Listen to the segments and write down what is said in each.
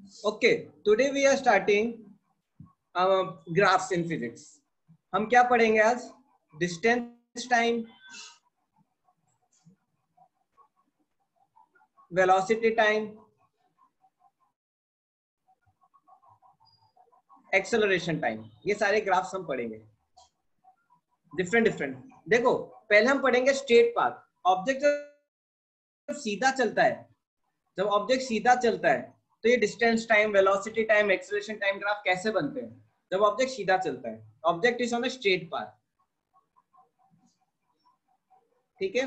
Okay, today we are starting graphs in physics. हम क्या पढ़ेंगे आज? Distance time, velocity time, acceleration time, ये सारे ग्राफ्स हम पढ़ेंगे डिफरेंट। देखो, पहले हम पढ़ेंगे स्ट्रेट पाथ। ऑब्जेक्ट जब सीधा चलता है, तो ये distance time, velocity time, acceleration time graph कैसे बनते हैं? जब ऑब्जेक्ट सीधा चलता है, object is on a straight path. ठीक है,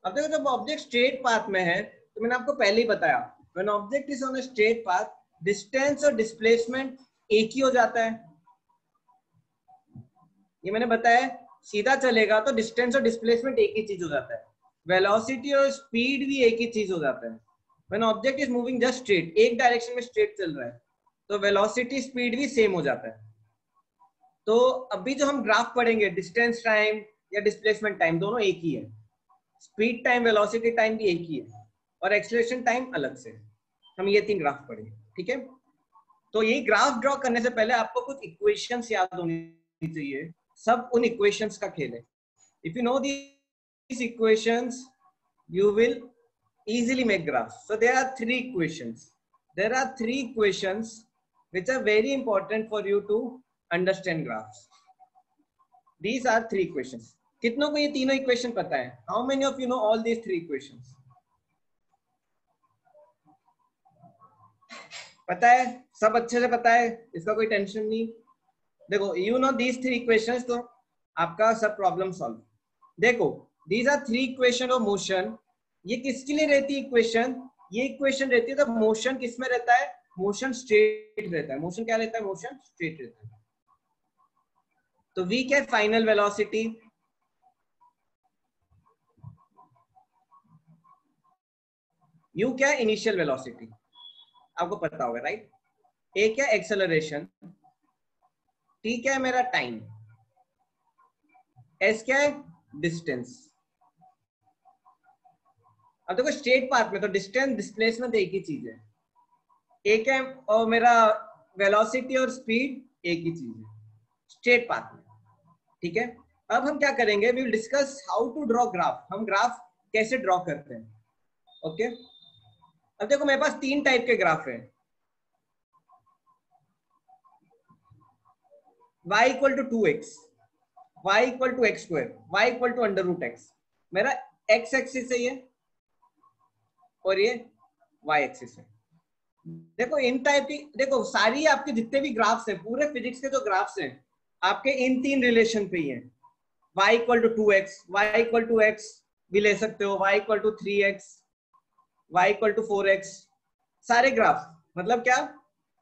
अब देखो, जब ऑब्जेक्ट स्ट्रेट पाथ में है, तो मैंने आपको पहले ही बताया, when object is on a straight path, distance और डिस्प्लेसमेंट एक ही हो जाता है। ये मैंने बताया, सीधा चलेगा तो डिस्टेंस और डिस्प्लेसमेंट एक ही चीज हो जाता है, वेलोसिटी और स्पीड भी एक ही चीज हो जाता है। When object is moving just straight, एक डायरेक्शन में स्ट्रेट चल रहा है, तो वेलोसिटी स्पीड भी सेम हो जाता है। तो अभी जो हम ग्राफ पढ़ेंगे, डिस्टेंस टाइम या डिस्प्लेसमेंट टाइम, दोनों एक ही है। स्पीड टाइम, वेलोसिटी टाइम भी एक ही है, और एक्सेलरेशन टाइम अलग से। हम ये 3 ग्राफ पढ़ेंगे, ठीक है। तो ये ग्राफ ड्रॉ करने से पहले आपको कुछ इक्वेशंस याद होनी चाहिए। सब उन इक्वेशंस का खेल है। If you know these equations, you will easily make graphs. So there are 3 equations. There are 3 equations which are very important for you to understand graphs. These are 3 equations. कितनों को ये तीनों इक्वेशन पता है? How many of you know all these 3 equations? पता है? सब अच्छे से पता है, इसका कोई टेंशन नहीं। देखो, you know these 3 equations, तो आपका सब प्रॉब्लम सॉल्व। देखो, these are 3 equation of motion. ये किसके लिए रहती है इक्वेशन? ये इक्वेशन रहती है तो मोशन किस में रहता है? मोशन स्ट्रेट रहता है। मोशन क्या रहता है? मोशन स्ट्रेट रहता है। तो v क्या है? Final velocity. u क्या है? Initial velocity. आपको पता होगा, राइट? a क्या है? एक्सेलरेशन। t क्या है? मेरा टाइम। s क्या है? डिस्टेंस। अब देखो, स्ट्रेट पाथ में तो डिस्टेंस, डिस्प्लेसमेंट एक ही चीज है। एक है और मेरा वेलोसिटी और स्पीड एक ही चीज है स्ट्रेट पाथ में, ठीक है। अब हम क्या करेंगे? We will discuss how to draw graph. हम ग्राफ कैसे ड्रॉ करते हैं, ओके। अब देखो, मेरे पास 3 टाइप के ग्राफ है। y equal to 2x, y equal to x square, y equal to under root x। मेरा x एक्सिस है ये, और ये y एक्सिस है। देखो, इन टाइप की, देखो सारी आपके जितने भी ग्राफ्स हैं, पूरे फिजिक्स के जो ग्राफ्स हैं, आपके इन 3 रिलेशन पे ही है। y equal to 2x, y equal to x भी ले सकते हो, y equal to 3x, y equal to 4x। सारे ग्राफ मतलब क्या?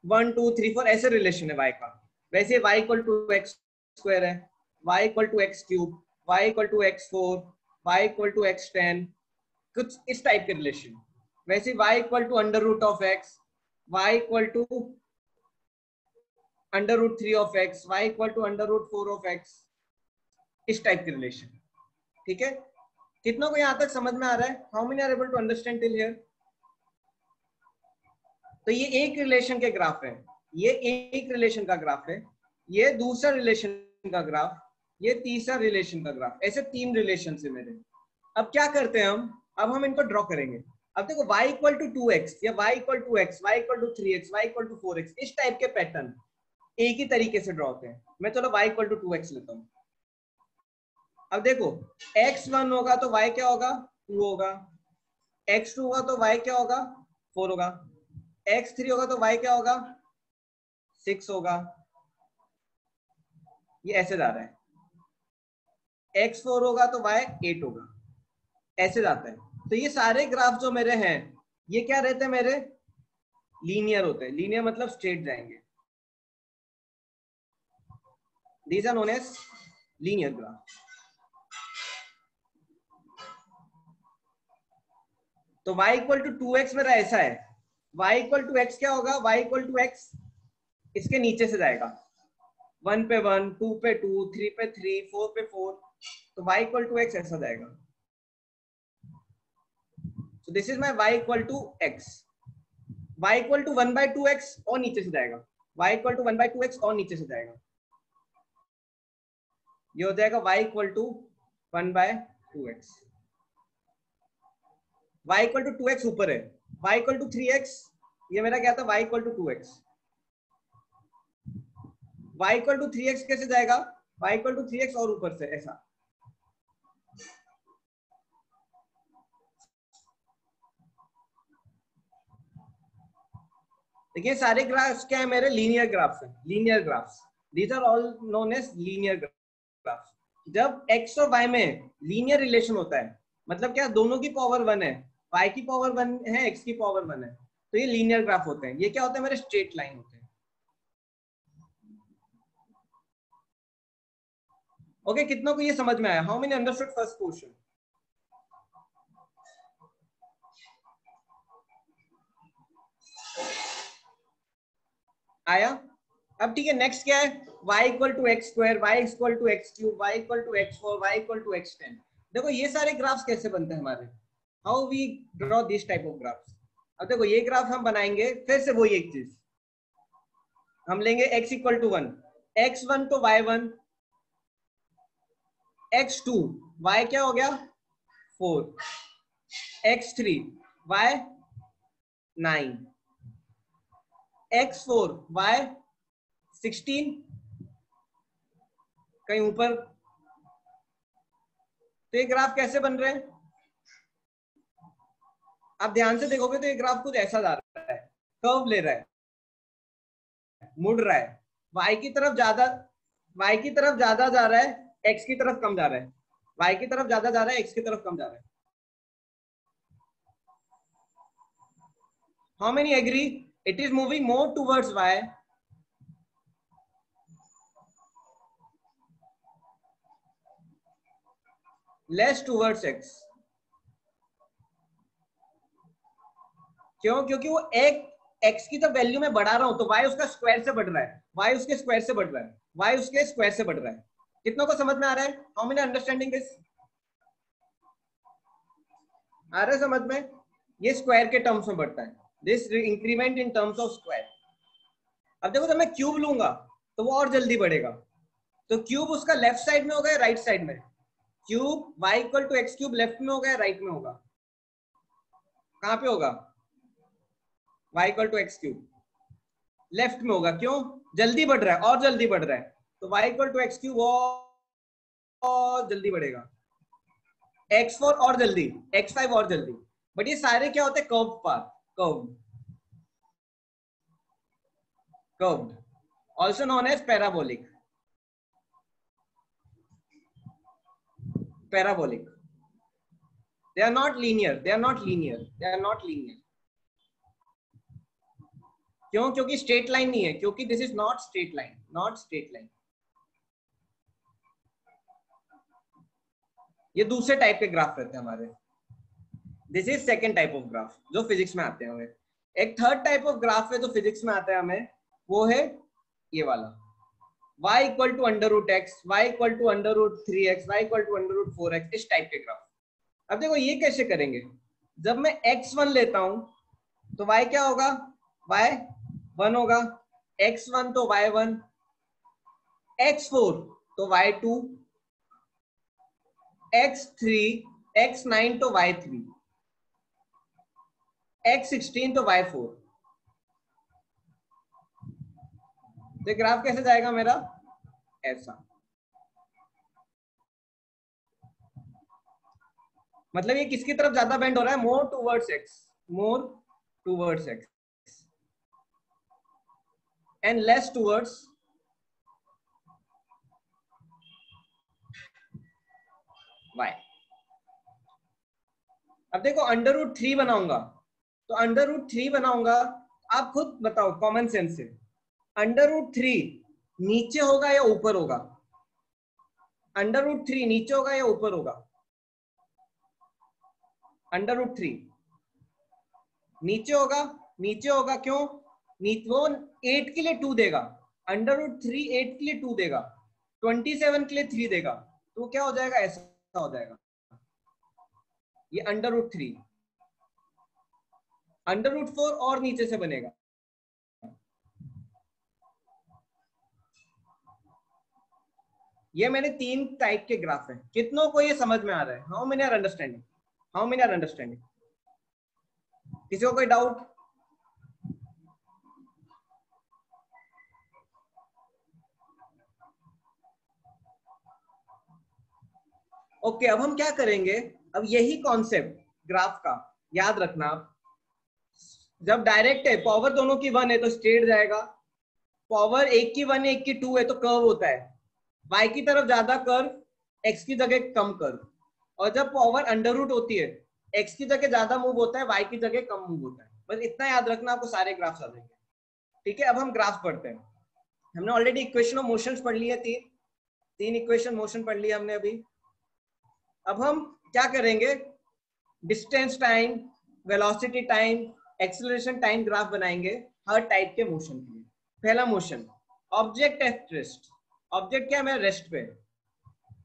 1 2 3 4 ऐसे रिलेशन है y का। वैसे y equal to x square है, y equal to x cube, y equal to x4, y equal to x10, कुछ इस टाइप के रिलेशन। वैसे y equal to under root of x, y equal to under root 3 of x, y equal to under root 4 of x, इस type के relation, ठीक है। कितनों को यहां तक समझ में आ रहा है? How many are able to understand till here? तो ये एक रिलेशन के ग्राफ है, ये एक रिलेशन का ग्राफ है, ये दूसरा रिलेशन का ग्राफ, ये तीसरा रिलेशन का ग्राफ। ऐसे 3 रिलेशन है मेरे। अब क्या करते हैं हम? अब हम इनको ड्रॉ करेंगे। अब देखो, y इक्वल टू 2x या y equal to x, y equal to 3x, y equal to 4x, इस टाइप के पैटर्न एक ही तरीके से ड्रॉ होते हैं। मैं चलो y इक्वल टू 2x लेता हूं। अब देखो, x1 होगा तो y क्या होगा? 2 होगा, x2 होगा तो y क्या होगा? 4 होगा, x3 होगा तो y क्या होगा? 6 होगा। ये ऐसे जा रहा है। x4 होगा तो y 8 होगा, ऐसे जाता है। तो ये सारे ग्राफ जो मेरे हैं, ये क्या रहते हैं मेरे? लीनियर होते हैं। लीनियर मतलब स्ट्रेट जाएंगे। These are known as linear graph. तो y इक्वल टू 2x मेरा ऐसा है। y इक्वल टू x क्या होगा? y इक्वल टू x इसके नीचे से जाएगा, 1 पे 1, 2 पे 2, 3 पे 3, 4 पे 4। तो y इक्वल टू x ऐसा जाएगा। So this is my y equal to x, y equal to 1/2x और नीचे से जाएगा, y इक्वल टू 1/2x और नीचे से जाएगा, ये हो जाएगा y equal to 1/2x, y equal to 2x ऊपर है, y इक्वल टू 3x, ये मेरा क्या था y equal to 2x, y equal to 3x कैसे जाएगा, y इक्वल टू 3x और ऊपर से ऐसा, देखिए सारे ग्राफ्स क्या है मेरे, लीनियर ग्राफ्स हैं, linear graphs, these are all known as linear graphs. जब x और y में लीनियर रिलेशन होता है, मतलब क्या दोनों की पावर 1 है, y की पावर 1 है, x की पावर 1 है, तो ये लीनियर ग्राफ होते हैं। ये क्या होता है मेरे, स्ट्रेट लाइन होते हैं। ओके कितनों को ये समझ में आया? How many understood first portion? आया? अब ठीक है, नेक्स्ट क्या है, y equal to x square, y equal to x cube, y equal to x4, y equal to x10। देखो ये सारे ग्राफ्स कैसे बनते हैं हमारे, how we draw this type of graphs. अब देखो ये ग्राफ हम बनाएंगे, फिर से वही एक चीज, हम लेंगे x इक्वल टू 1, x1 तो y1, x2 y क्या हो गया 4, x3 y 9, x4 y 16, कहीं ऊपर। तो ये ग्राफ कैसे बन रहे हैं, आप ध्यान से देखोगे तो ये ग्राफ कुछ ऐसा जा रहा है, कर्व ले रहा है, मुड़ रहा है, y की तरफ ज्यादा जा रहा है, x की तरफ कम जा रहा है, y की तरफ ज्यादा जा रहा है, x की तरफ कम जा रहा है। How many agree? It is moving more towards y, less towards x. क्यों? क्योंकि वो एक x की तो वैल्यू में बढ़ा रहा हूं तो y उसका स्क्वायर से बढ़ रहा है, y उसके स्क्वायर से बढ़ रहा है, y उसके स्क्वायर से बढ़ रहा है। कितनों को समझ में आ रहा है? How many understanding this? आ रहा है समझ में? ये स्क्वायर के टर्म्स में बढ़ता है, this increment in terms of square. अब देखो जब मैं क्यूब लूंगा तो वो और जल्दी बढ़ेगा, तो क्यूब उसका लेफ्ट साइड में होगा या राइट साइड में? Cube y equal to x cube left में होगा या राइट में होगा? कहां पे होगा? y equal to x cube left में होगा। क्यों? जल्दी बढ़ रहा है, और जल्दी बढ़ रहा है, तो y equal to x cube और जल्दी बढ़ेगा, x4 और जल्दी, x5 और जल्दी। बट ये सारे क्या होते हैं, curve path, curved, also known as parabolic, they are not linear, क्यों? क्योंकि स्ट्रेट लाइन नहीं है, क्योंकि this is not straight line, ये दूसरे टाइप के ग्राफ रहते हैं हमारे। This is second type of graph जो फिजिक्स में आते हैं हमें। एक थर्ड टाइप ऑफ ग्राफ है जो फिजिक्स में आता है हमें, वो है ये वाला, y equal to under root x, y equal to under root 3x, y equal to under root 4x, इस टाइप के ग्राफ। अब देखो ये कैसे करेंगे, जब मैं x1 लेता हूं तो y क्या होगा, y 1 होगा, x1 तो y1, x4 तो y2, x3, x9 तो y3, x16 तो y4। तो ग्राफ कैसे जाएगा मेरा, ऐसा। मतलब ये किसकी तरफ ज्यादा बेंड हो रहा है, more towards x and less towards y। अब देखो अंडर रूट 3 बनाऊंगा, तो अंडर रूट 3 बनाऊंगा, आप खुद बताओ कॉमन सेंस से, अंडर रूट 3 नीचे होगा या ऊपर होगा? अंडर रूट 3 नीचे होगा या ऊपर होगा? अंडर रूट 3 नीचे होगा, क्यों? वो 8 के लिए 2 देगा, अंडर रूट 3 8 के लिए 2 देगा, 27 के लिए 3 देगा, तो क्या हो जाएगा, ऐसा हो जाएगा ये अंडर रूट 3। अंडर रूट 4 और नीचे से बनेगा। ये मैंने 3 टाइप के ग्राफ है, कितनों को ये समझ में आ रहा है? How many are understanding? How many are understanding? किसी को कोई डाउट? ओके, अब हम क्या करेंगे, अब यही कॉन्सेप्ट ग्राफ का याद रखना आप। जब डायरेक्ट है, पावर दोनों की 1 है तो स्ट्रेट जाएगा, पावर एक की 1 है एक की 2 है तो कर्व होता है, y की तरफ ज्यादा कर्व, x की जगह कम कर्व। और जब पावर अंडर रूट होती है, x की जगह ज्यादा मूव होता है, y की जगह कम मूव होता है। बस इतना याद रखना, आपको सारे ग्राफ्स आ जाएंगे। ठीक है, अब हम ग्राफ पढ़ते हैं। हमने ऑलरेडी इक्वेशन ऑफ मोशंस पढ़ ली है, तीन इक्वेशन मोशन पढ़ लिया हमने अभी। अब हम क्या करेंगे, distance time, velocity time, acceleration time graph बनाएंगे हर टाइप के मोशन के लिए। पहला motion, object at rest. Object क्या है, रेस्ट पे।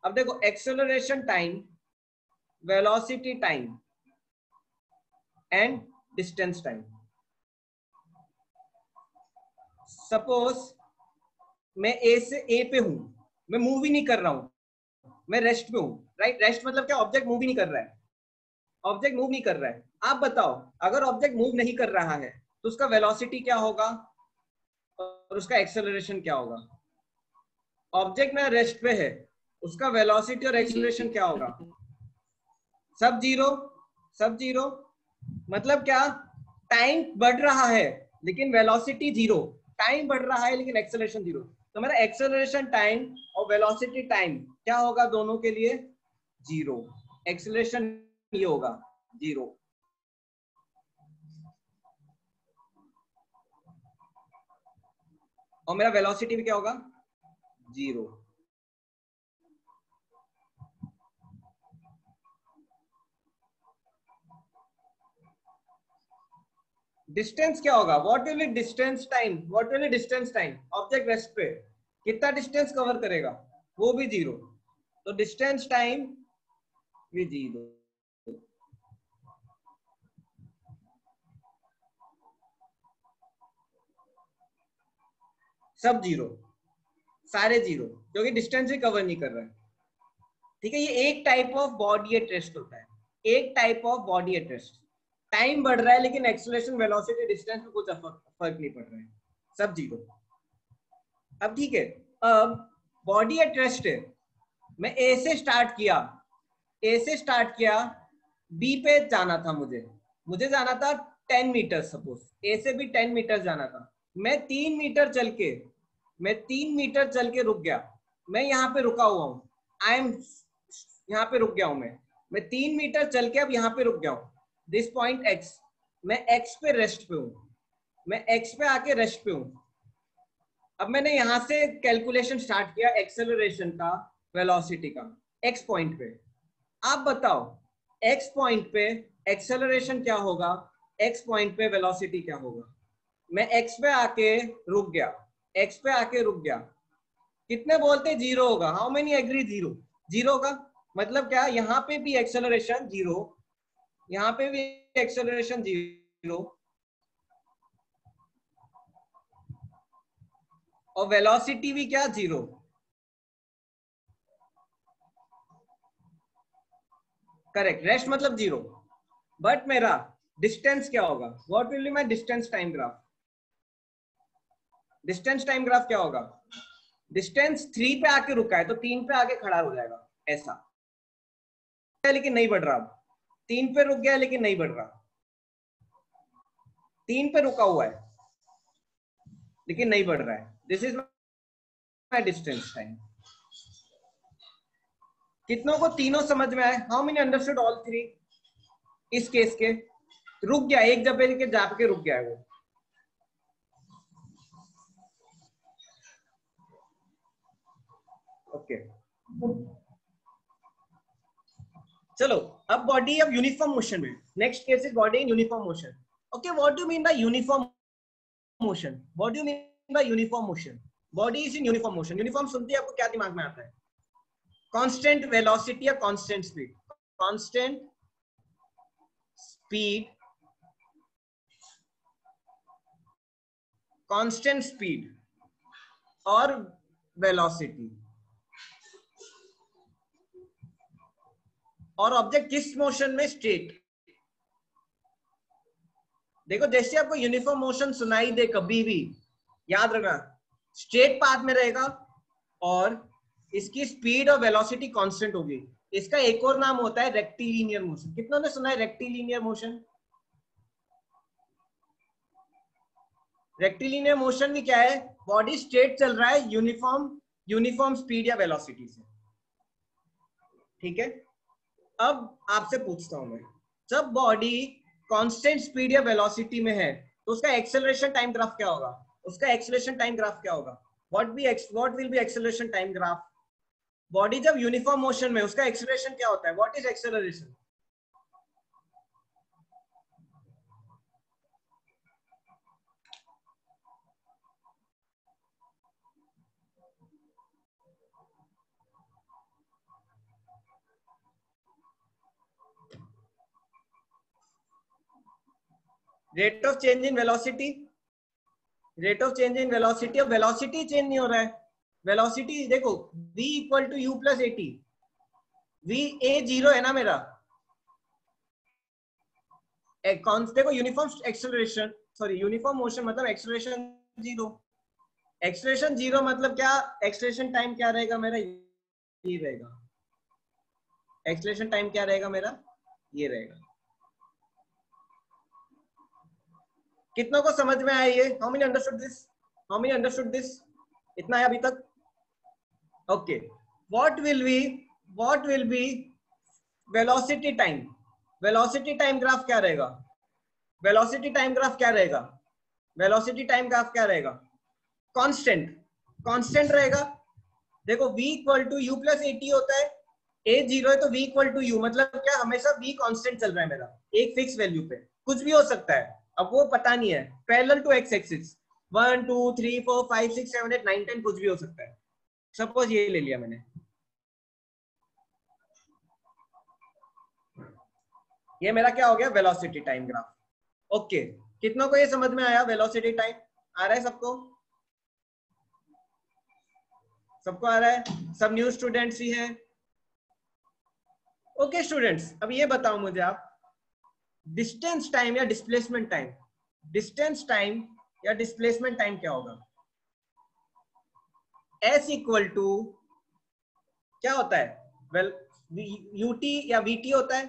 अब देखो, acceleration time, velocity time and distance time. Suppose मैं ए से ए पे हूं, मैं मूव ही नहीं कर रहा हूं, मैं रेस्ट पे हूं, राइट? रेस्ट मतलब क्या, ऑब्जेक्ट मूव ही नहीं कर रहा है, ऑब्जेक्ट मूव नहीं कर रहा है। आप बताओ, अगर ऑब्जेक्ट मूव नहीं कर रहा है तो उसका वेलोसिटी क्या होगा और उसका एक्सेलरेशन क्या होगा? ऑब्जेक्ट में रेस्ट पे है, उसका वेलोसिटी और एक्सेलरेशन क्या होगा? सब जीरो, सब जीरो। मतलब क्या, टाइम बढ़ रहा है लेकिन वेलोसिटी जीरो, टाइम बढ़ रहा है लेकिन एक्सेलरेशन जीरो। तो मेरा एक्सेलरेशन टाइम और वेलोसिटी टाइम क्या होगा दोनों के लिए? जीरो। एक्सेलरेशन ये होगा जीरो। और मेरा वेलोसिटी भी क्या होगा? जीरो। डिस्टेंस क्या होगा? What will B distance time? What will B distance time? Object rest पे कितना डिस्टेंस कवर करेगा? वो भी जीरो। तो डिस्टेंस टाइम भी जीरो। सब जीरो, सारे जीरो, क्योंकि डिस्टेंस भी कवर नहीं कर रहा है। ठीक है, ये एक type of body at rest होता है, एक type of body at rest. Time बढ़ रहा है लेकिन एक्सेलरेशन, वेलोसिटी, डिस्टेंस में कुछ फर्क नहीं पड़ रहा है, सब जीरो। अब ठीक है, अब बॉडी एट रेस्ट है, मैं ए से स्टार्ट किया, ए से स्टार्ट किया, बी पे जाना था मुझे, मुझे जाना था 10 मीटर, सपोज ए से भी 10 मीटर जाना था। मैं 3 मीटर चल के, मैं 3 मीटर चल के रुक गया, मैं यहाँ पे रुका हुआ हूँ, आई एम यहाँ पे रुक गया हूँ, मैं 3 मीटर चल के अब यहाँ पे रुक गया हूँ, दिस पॉइंट एक्स। मैं एक्स पे रेस्ट पे हूँ, मैं एक्स पे आके रेस्ट पे हूँ। अब मैंने यहां से कैलकुलेशन स्टार्ट किया एक्सेलरेशन का, वेलोसिटी का, एक्स पॉइंट पे। आप बताओ, एक्स पॉइंट पे एक्सेलरेशन क्या होगा, एक्स पॉइंट पे वेलोसिटी क्या होगा? मैं एक्स पे आके रुक गया, एक्स पे आके रुक गया, कितने बोलते जीरो होगा? How many agree? Zero, zero का मतलब क्या, यहाँ पे भी एक्सेलरेशन जीरो, यहाँ पे भी एक्सेलरेशन जीरो, और वेलोसिटी भी क्या, जीरो। करेक्ट, रेस्ट मतलब जीरो। बट मेरा डिस्टेंस क्या होगा? What will be my distance time graph? Distance time graph क्या होगा? डिस्टेंस 3 पे आके रुका है तो 3 पे आके खड़ा हो जाएगा, ऐसा है लेकिन नहीं बढ़ रहा। 3 पे रुक गया लेकिन नहीं बढ़ रहा, 3 पे रुका हुआ है लेकिन नहीं बढ़ रहा है। This is my distance time. कितनों को तीनों समझ में आए? How many understood all three? इस केस के रुक गया, एक जगह के जाके रुक गया है वो। ओके चलो, अब बॉडी अब यूनिफॉर्म मोशन में, next case is body in uniform motion. Okay, what do mean by uniform motion? What do mean by uniform motion? Body is in uniform motion. Uniform सुनते ही आपको क्या दिमाग में आता है? कांस्टेंट वेलोसिटी या constant speed? Constant speed constant speed और velocity, और ऑब्जेक्ट किस मोशन में, स्ट्रेट। देखो जैसे आपको यूनिफॉर्म मोशन सुनाई दे कभी भी, याद रखना स्ट्रेट पाथ में रहेगा और इसकी स्पीड और वेलोसिटी कांस्टेंट होगी। इसका एक और नाम होता है रेक्टिलिनियर मोशन। कितनों ने सुना है रेक्टिलिनियर मोशन? रेक्टिलिनियर मोशन भी क्या है, बॉडी स्ट्रेट चल रहा है यूनिफॉर्म स्पीड या वेलोसिटी से। ठीक है, अब आपसे पूछता हूं मैं, जब बॉडी कांस्टेंट स्पीड या वेलोसिटी में है तो उसका एक्सेलरेशन टाइम ग्राफ क्या होगा? उसका एक्सेलरेशन टाइम ग्राफ क्या होगा? What will be acceleration time graph? Body जब यूनिफॉर्म मोशन में, उसका एक्सेलरेशन क्या होता है? What is acceleration? Rate of change in velocity, rate of change in velocity. और वेलोसिटी चेंज नहीं हो रहा है, वेलोसिटी देखो v equal to u plus at, v a zero है ना मेरा, देखो uniform acceleration, sorry uniform motion मतलब एक्सेलरेशन जीरो। एक्सेलरेशन जीरो मतलब क्या, एक्सेलरेशन टाइम क्या रहेगा मेरा, ये रहेगा। एक्सेलरेशन टाइम क्या रहेगा मेरा, ये रहेगा। कितनों को समझ में आया ये? How many understood this? How many understood this? इतना है अभी तक? Okay, what will B velocity time? Velocity time graph क्या रहेगा? वेलोसिटी टाइम ग्राफ क्या रहेगा? वेलोसिटी टाइम ग्राफ क्या रहेगा? कांस्टेंट, कांस्टेंट रहेगा। देखो v equal to u plus at होता है, a जीरो है तो v इक्वल टू यू, मतलब क्या, हमेशा v कांस्टेंट चल रहा है मेरा एक फिक्स वैल्यू पे। कुछ भी हो सकता है, अब वो पता नहीं है। पैरेलल टू एक्स एक्सिस 1 2 3 4 5 6 7 8 9 10 कुछ भी हो सकता है। सपोज ये ले लिया मैंने, ये मेरा क्या हो गया, वेलोसिटी टाइम ग्राफ। ओके, कितनों को ये समझ में आया? वेलोसिटी टाइम आ रहा है सबको? सबको आ रहा है? सब न्यू स्टूडेंट्स ही हैं? ओके स्टूडेंट्स, अब ये बताओ मुझे आप, डिस्टेंस टाइम या डिस्प्लेसमेंट टाइम, डिस्टेंस टाइम या डिस्प्लेसमेंट टाइम क्या होगा? S इक्वल टू क्या होता है? वेल यूटी या वीटी होता है।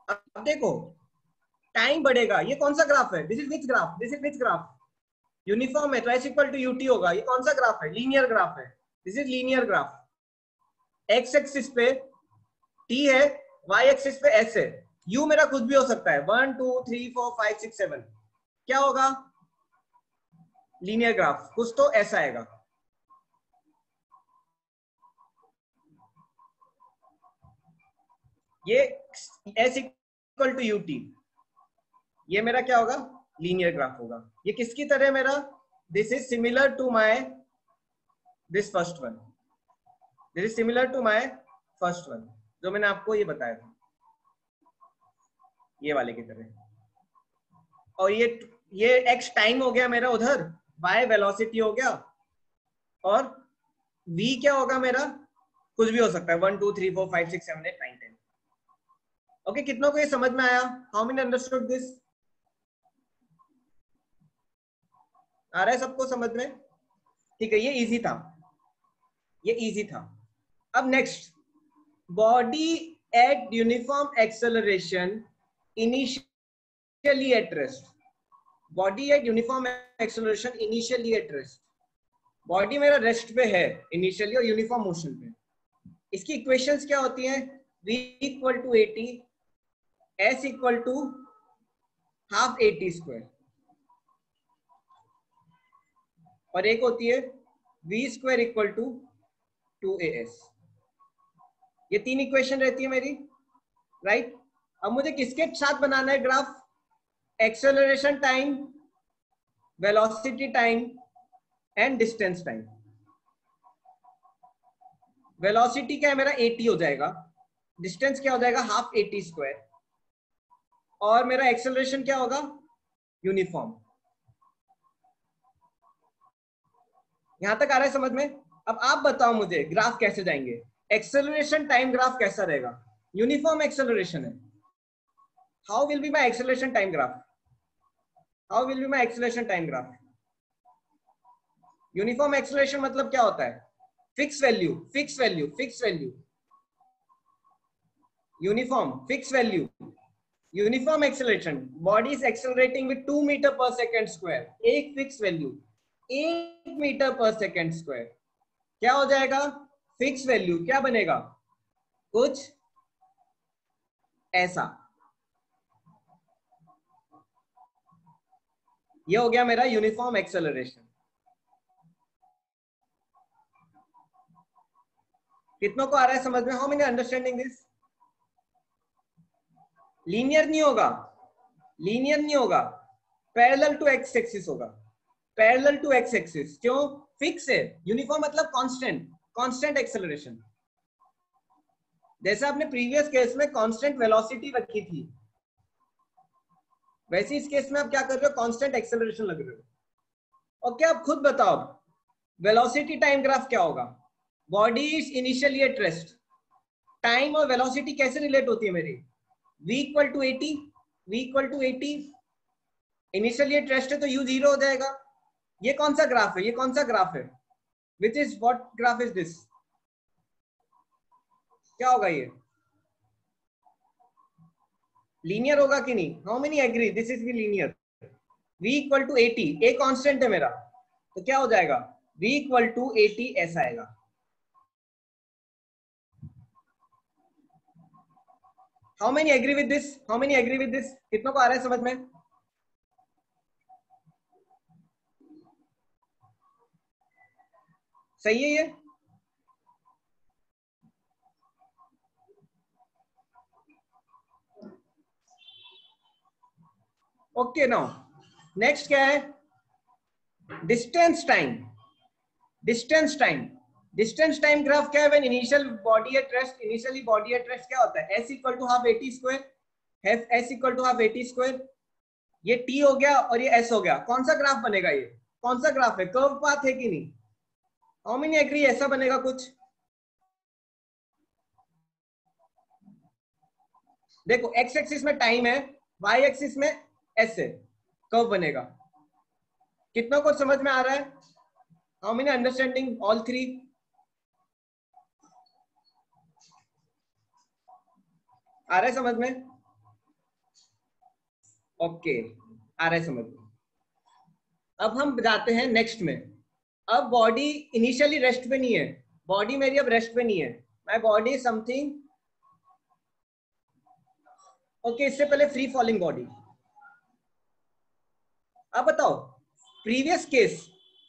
अब देखो टाइम बढ़ेगा, ये कौन सा ग्राफ है? This is which graph? This is which graph? Uniform है तो S इक्वल टू यूटी होगा। ये कौन सा ग्राफ है? लीनियर ग्राफ है। This is linear graph. X axis पे t है, y एक्सिस पे s है। u मेरा कुछ भी हो सकता है, 1 2 3 4 5 6 7। क्या होगा? लीनियर ग्राफ, कुछ तो ऐसा आएगा। ये s इक्वल टू यूटी, ये मेरा क्या होगा? लीनियर ग्राफ होगा। ये किसकी तरह मेरा? This is similar to my this first one, this is similar to my first one जो मैंने आपको ये बताया था, ये वाले की तरह। और ये x टाइम हो गया मेरा, उधर y वेलोसिटी हो गया, और v क्या होगा मेरा? कुछ भी हो सकता है, 1 2 3 4 5 6 7 8 9 10। ओके, कितनों को ये समझ में आया? How many understood this? आ रहा है सबको समझ में? ठीक है, ये इजी था, ये इजी था। अब next, body at uniform acceleration initially at rest. Body at uniform acceleration initially at rest. Body मेरा रेस्ट पे है इनिशियली और यूनिफॉर्म मोशन पे। इसकी इक्वेशंस क्या होती हैं? v equal to 80, s equal to half at square, और एक होती है v square equal to 2as। ये तीन इक्वेशन रहती है मेरी, राइट? अब मुझे किसके साथ बनाना है graph? Acceleration time, velocity time and distance time. Velocity क्या है मेरा? 80 हो जाएगा, डिस्टेंस क्या हो जाएगा? हाफ एटी स्क्वायर, और मेरा एक्सेलरेशन क्या होगा? यूनिफॉर्म। यहां तक आ रहा है समझ में? अब आप बताओ मुझे ग्राफ कैसे जाएंगे, एक्सेलरेशन टाइम ग्राफ कैसा रहेगा? यूनिफॉर्म एक्सेलरेशन है, how will be my acceleration time graph? How will be my acceleration time graph? Uniform acceleration मतलब क्या होता है? Fix value, fix value, fix value, uniform fix value, uniform acceleration, body is accelerating with 2 metre per second square, एक fix value 1 meter per second square, क्या हो जाएगा? Fix value क्या बनेगा? कुछ ऐसा। ये हो गया मेरा यूनिफॉर्म एक्सेलरेशन। कितनों को आ रहा है समझ में? How many understanding this? Linear नहीं होगा, लीनियर नहीं होगा, पैरेलल टू एक्स एक्सिस होगा, पैरेलल टू एक्स एक्सिस। क्यों? फिक्स है, यूनिफॉर्म मतलब कांस्टेंट, कांस्टेंट एक्सेलरेशन। जैसे आपने प्रीवियस केस में कांस्टेंट वेलोसिटी रखी थी, वैसे इस केस में आप क्या कर रहे हो? कांस्टेंट एक्सेलरेशन लग रहे हो। ओके, आप खुद बताओ वेलोसिटी टाइम ग्राफ क्या होगा? Body is initially at rest, time और वेलोसिटी कैसे रिलेट होती है मेरी? v equal to 80, v equal to 80, initially at rest है तो u 0 हो जाएगा। ये कौन सा ग्राफ है? ये कौन सा ग्राफ है? Which is what graph is this? क्या होगा ये? लीनियर होगा कि नहीं? How many agree this is be linear? v equal to 80, a constant है मेरा, तो क्या हो जाएगा? v इक्वल टू 80 ऐसा आएगा। How many agree with this? How many agree with this? कितनों को आ रहा है समझ में? सही है ये? ओके, नाउ नेक्स्ट क्या है? Distance time, distance time, distance time graph क्या है? When initial body at rest, initially body at rest क्या होता है? s equal to half 80 square, s equal to half 80 square. ये t हो गया और ये s हो गया। कौन सा ग्राफ बनेगा ये? कौन सा ग्राफ है? कर्व पाथ है कि नहीं? हाउ मेनी एग्री ऐसा बनेगा कुछ? देखो x एक्सिस में टाइम है, y एक्सिस में s है, कर्व बनेगा। कितना कुछ समझ में आ रहा है? How many understanding all three? आ रहा है समझ में? ओके, आ रहा है समझ में। अब हम जाते हैं नेक्स्ट में। अब बॉडी इनिशियली रेस्ट पे नहीं है, बॉडी मेरी अब रेस्ट पे नहीं है, माय बॉडी समथिंग ओके। इससे पहले फ्री फॉलिंग बॉडी। अब बताओ previous case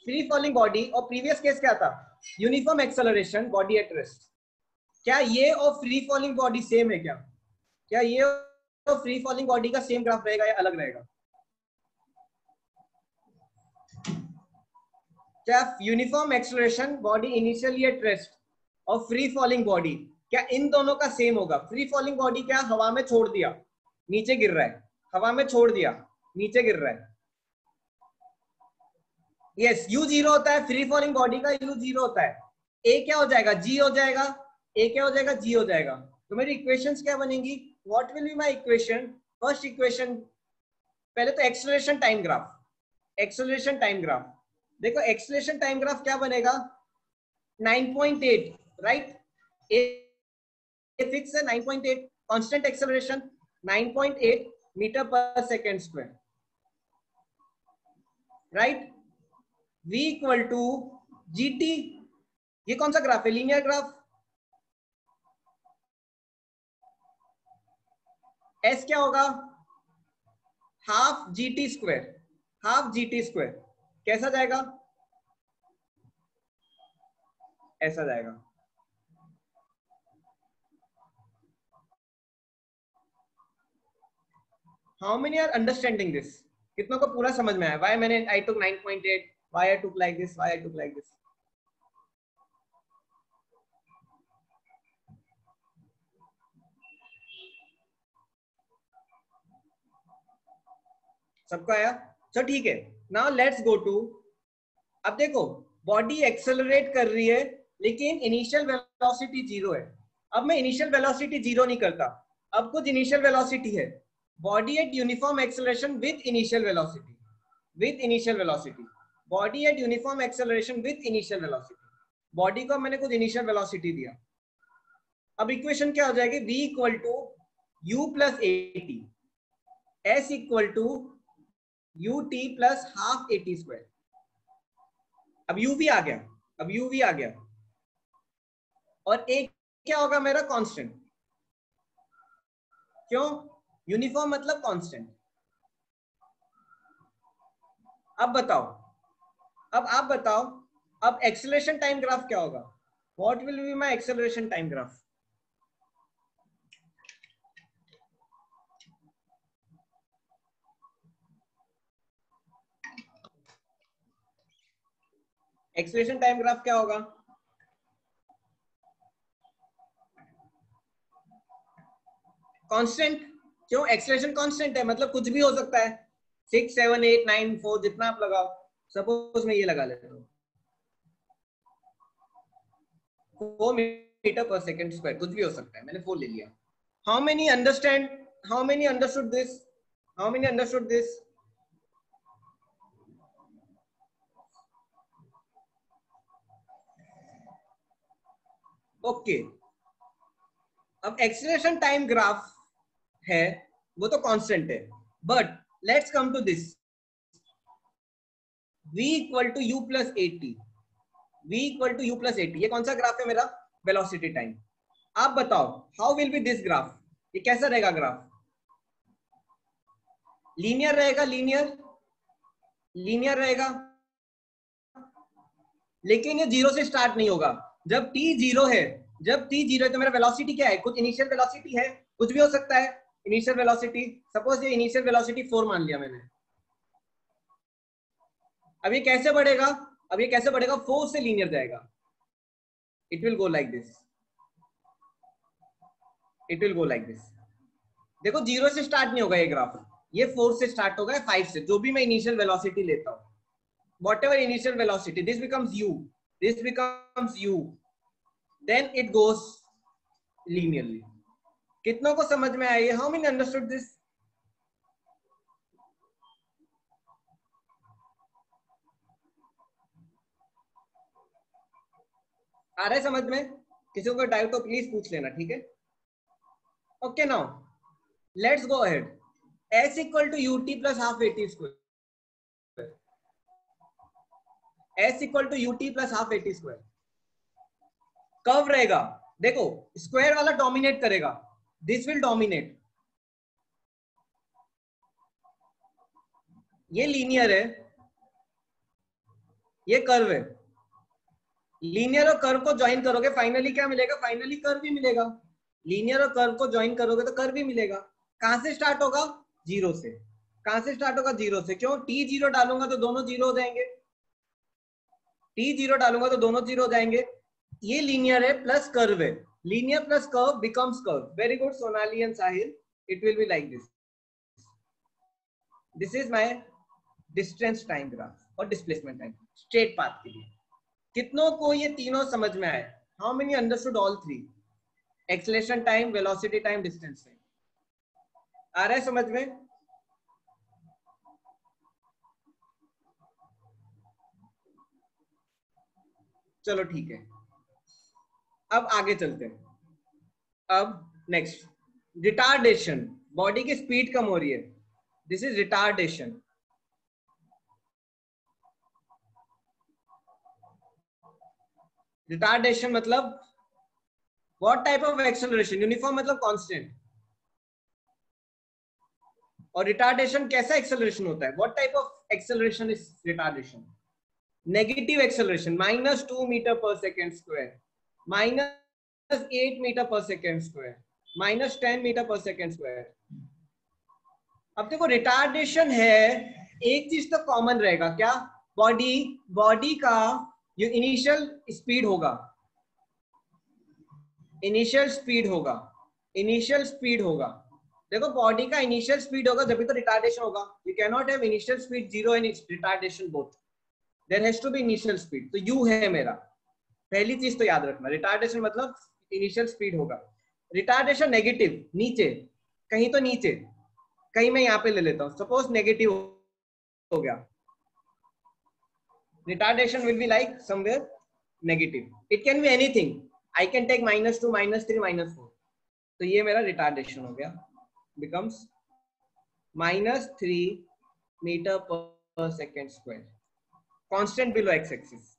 free falling body और प्रीवियस केस क्या था? Uniform acceleration, body at rest. क्या ये और फ्री फॉलिंग बॉडी सेम है क्या? क्या ये और फ्री फॉलिंग बॉडी का सेम ग्राफ रहेगा या अलग रहेगा? क्या uniform acceleration, body initially at rest, और फ्री फॉलिंग बॉडी, क्या इन दोनों का सेम होगा? फ्री फॉलिंग बॉडी क्या हवा में छोड़ दिया, नीचे गिर रहा है, हवा में छोड़ दिया, नीचे गिर रहा है। यस, u 0 होता है, फ्री फॉलिंग बॉडी का u 0 होता है। a क्या हो जाएगा? g हो जाएगा। a क्या हो जाएगा? g हो जाएगा। तो मेरी इक्वेशंस क्या बनेंगी? What will be my equation? First equation, पहले तो acceleration time graph, acceleration time graph. देखो एक्सेलरेशन टाइम ग्राफ क्या बनेगा? 9.8, राइट? a फिक्स है 9.8, constant acceleration 9.8 meter per second square, right? v equal to gt। ये कौन सा ग्राफ है? Linear graph. s क्या होगा? Half gt square, half gt square. कैसा जाएगा? ऐसा जाएगा। How many are understanding this? कितनों को पूरा समझ में आया? व्हाई मैंने I took 9.8, why I took like this, why I took like this? सबको आया? चलो ठीक है, नाउ लेट्स गो टू, अब देखो बॉडी एक्सेलरेट कर रही है लेकिन इनिशियल वेलोसिटी 0 है। अब मैं इनिशियल वेलोसिटी 0 नहीं करता, अब कुछ इनिशियल वेलोसिटी है। Body at uniform acceleration with initial velocity, with initial velocity, body at uniform acceleration with initial velocity. Body को मैंने कुछ इनिशियल वेलोसिटी दिया। अब इक्वेशन क्या हो जाएगी, v equal to u plus at, s equal to ut plus half at square. अब u भी आ गया, अब u भी आ गया, और a क्या होगा मेरा, कांस्टेंट। क्यों, यूनिफॉर्म मतलब कांस्टेंट। अब बताओ, अब आप बताओ, अब एक्सेलरेशन टाइम ग्राफ क्या होगा, what will be my acceleration time graph. Acceleration time graph क्या होगा, कांस्टेंट। क्यों, एक्सेलरेशन कांस्टेंट है, मतलब कुछ भी हो सकता है, 6 7 8 9 4 जितना आप लगाओ। सपोज मैं ये लगा लेता हूँ 4 मीटर पर सेकंड स्क्वायर, कुछ भी हो सकता है, मैंने 4 ले लिया। How many understand, how many understood this, how many understood this. Okay, अब एक्सेलरेशन टाइम ग्राफ है वो तो कांस्टेंट है, but let's come to this, v equal to u plus 80, v equal to u plus 80, ये कौन सा graph है मेरा, वेलोसिटी टाइम। आप बताओ how will B this graph, ये कैसा रहेगा ग्राफ, लीनियर रहेगा, लीनियर, लीनियर रहेगा, लेकिन ये 0 से स्टार्ट नहीं होगा। जब t 0 है, जब t 0 है तो मेरा वेलोसिटी क्या है, कुछ इनिशियल वेलोसिटी है, कुछ भी हो सकता है इनिशियल वेलोसिटी। सपोज ये इनिशियल वेलोसिटी 4 मान लिया मैंने। अब ये कैसे बढ़ेगा, अब ये कैसे बढ़ेगा, 4 से लीनियर जाएगा, it will go like this, it will go like this. देखो 0 से स्टार्ट नहीं होगा ये ग्राफ, ये 4 से स्टार्ट होगा, 5 से, जो भी मैं इनिशियल वेलोसिटी लेता हूं, whatever initial velocity, this becomes u, this becomes u, then it goes linearly. कितनों को समझ में आई है, how many understood this? आ रहा है समझ में, किसी को डाउट हो प्लीज पूछ लेना, ठीक है। Okay, now let's go ahead, s equal to ut plus half at square, s equal to ut plus half at square. Curve रहेगा, देखो स्क्वायर वाला डोमिनेट करेगा, दिस विल डोमिनेट, ये लीनियर है, ये कर्व है, लीनियर और कर्व को ज्वाइन करोगे फाइनली क्या मिलेगा, फाइनली कर्व भी मिलेगा। लीनियर और कर्व को ज्वाइन करोगे तो कर्व भी मिलेगा। कहां से स्टार्ट होगा, 0 से। कहां से स्टार्ट होगा, 0 से। क्यों, t 0 डालूंगा तो दोनों 0 हो जाएंगे, t 0 डालूंगा तो दोनों 0 हो जाएंगे। ये लीनियर है प्लस कर्व है, linear plus curve becomes curve. Very good Sonali and Sahil, it will be like this, this is my distance time graph और डिस्प्लेसमेंट टाइम स्ट्रेट पाथ के लिए। कितनों को ये तीनों समझ में आए, how many understood all three, acceleration time, velocity time, distance time. आ रहा है समझ में, चलो ठीक है, अब आगे चलते हैं। अब नेक्स्ट, रिटार्डेशन, बॉडी की स्पीड कम हो रही है, दिस इज रिटार्डेशन। रिटार्डेशन मतलब what type of acceleration, uniform मतलब कांस्टेंट, और रिटार्डेशन कैसा एक्सेलरेशन होता है, what type of acceleration is retardation, negative acceleration, -2 metre पर सेकेंड स्क्वायर, -8 मीटर पर सेकेंड स्क्वायर, -10 मीटर पर सेकेंड स्क्वायर। अब देखो रिटार्डेशन है, एक चीज तो कॉमन रहेगा, क्या, बॉडी का जो इनिशियल स्पीड होगा, इनिशियल स्पीड होगा, इनिशियल स्पीड होगा, देखो बॉडी का इनिशियल स्पीड होगा जब भी तो रिटार्डेशन होगा। You can not have initial speed 0 and retardation both, there has to be initial speed. तो यू है मेरा, पहली चीज तो याद रखना, रिटार्डेशन मतलब इनिशियल स्पीड होगा। रिटार्डेशन नेगेटिव, नीचे कहीं, तो नीचे कहीं मैं यहाँ पे ले लेता हूँ, सपोज नेगेटिव हो गया, retardation will be like somewhere negative. It can be anything. I can take -2, -3, -4. तो ये मेरा retardation हो गया, becomes -3 मीटर पर second square, constant below x axis.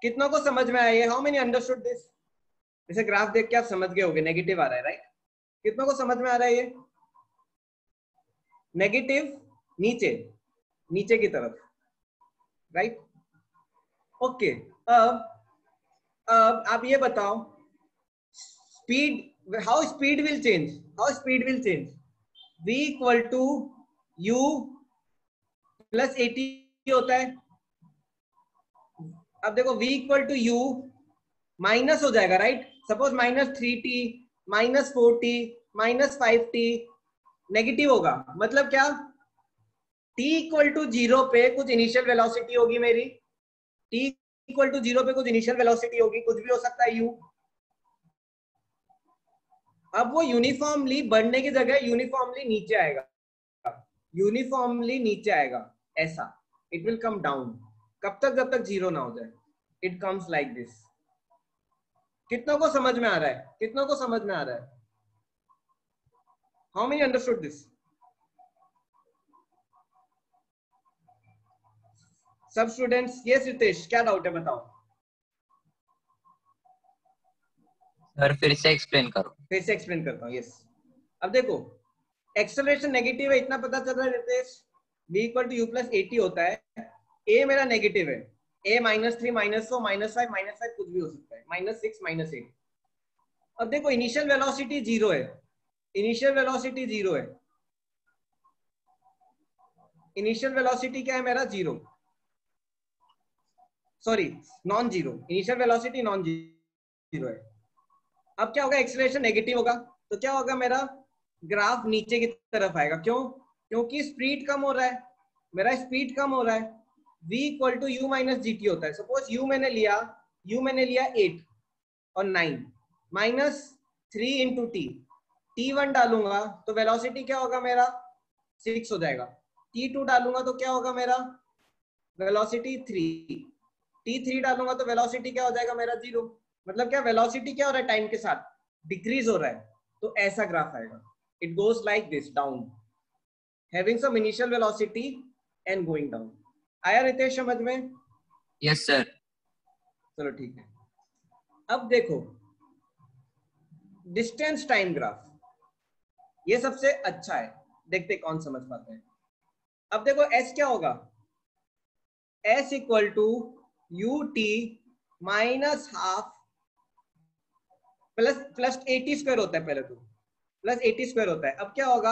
कितनों को समझ में आया ये? How many understood this? जैसे ग्राफ देख के आप समझ गए होगे, नेगेटिव आ रहा है, राइट? कितनों को समझ में आ रहा है ये? नेगेटिव नीचे, नीचे की तरफ, राइट? ओके, अब आप ये बताओ, speed, how speed will change, how speed will change? v equal to u plus 80 होता है। अब देखो v equal to u minus हो जाएगा, right? Suppose -3t, -4t, -5t negative होगा, मतलब क्या? t इक्वल टू 0 पे कुछ इनिशियल वेलोसिटी होगी मेरी, t इक्वल टू 0 पे कुछ इनिशियल वेलोसिटी होगी, कुछ भी हो सकता है u। अब वो यूनिफॉर्मली बढ़ने की जगह यूनिफॉर्मली नीचे आएगा, यूनिफॉर्मली नीचे आएगा, ऐसा इट विल कम डाउन। कब तक? जब तक 0 ना हो जाए। It comes like this. कितनों को समझ में आ रहा है? कितनों को समझ में आ रहा है? How many understood this? सब स्टूडेंट्स? यस रितेश, क्या डाउट है बताओ। सर फिर से एक्सप्लेन करो। फिर से एक्सप्लेन करता हूँ, यस। अब देखो, एक्सेलरेशन नेगेटिव है, इतना पता चल रहा है Ritesh. v equal to u plus 80 होता है, a मेरा नेगेटिव है, a -3, -4, -5, -5 कुछ भी हो सकता है, -6, -8। अब देखो इनिशियल वेलोसिटी 0 है, इनिशियल वेलोसिटी 0 है, इनिशियल वेलोसिटी क्या है मेरा? 0, sorry non zero, initial velocity non zero है। अब क्या होगा? एक्सेलरेशन नेगेटिव होगा, तो क्या होगा? मेरा ग्राफ नीचे की तरफ आएगा। क्यों? क्योंकि स्पीड कम हो रहा है, मेरा स्पीड कम हो रहा है। v equal to u minus g t होता है। सपोज u मैंने लिया 8 और 9, -3 इंटू टी, t1 डालूंगा तो वेलोसिटी क्या होगा मेरा? 6 हो जाएगा। t2 डालूंगा तो क्या होगा मेरा? वेलोसिटी 3, t3 डालूंगा तो वेलोसिटी क्या हो जाएगा मेरा? 0। मतलब क्या? वेलोसिटी क्या हो रहा है? टाइम के साथ डिक्रीज हो रहा है। तो ऐसा ग्राफ आएगा, it goes like this, down, having some initial velocity and going down. आया रितेश समझ में? Yes sir. चलो ठीक है। अब देखो डिस्टेंस टाइम ग्राफ, ये सबसे अच्छा है, देखते कौन समझ पाते हैं। अब देखो s क्या होगा? s equal to u t minus half plus 80 square होता है, पहले तो प्लस 80 स्क्वायर होता है। अब क्या होगा?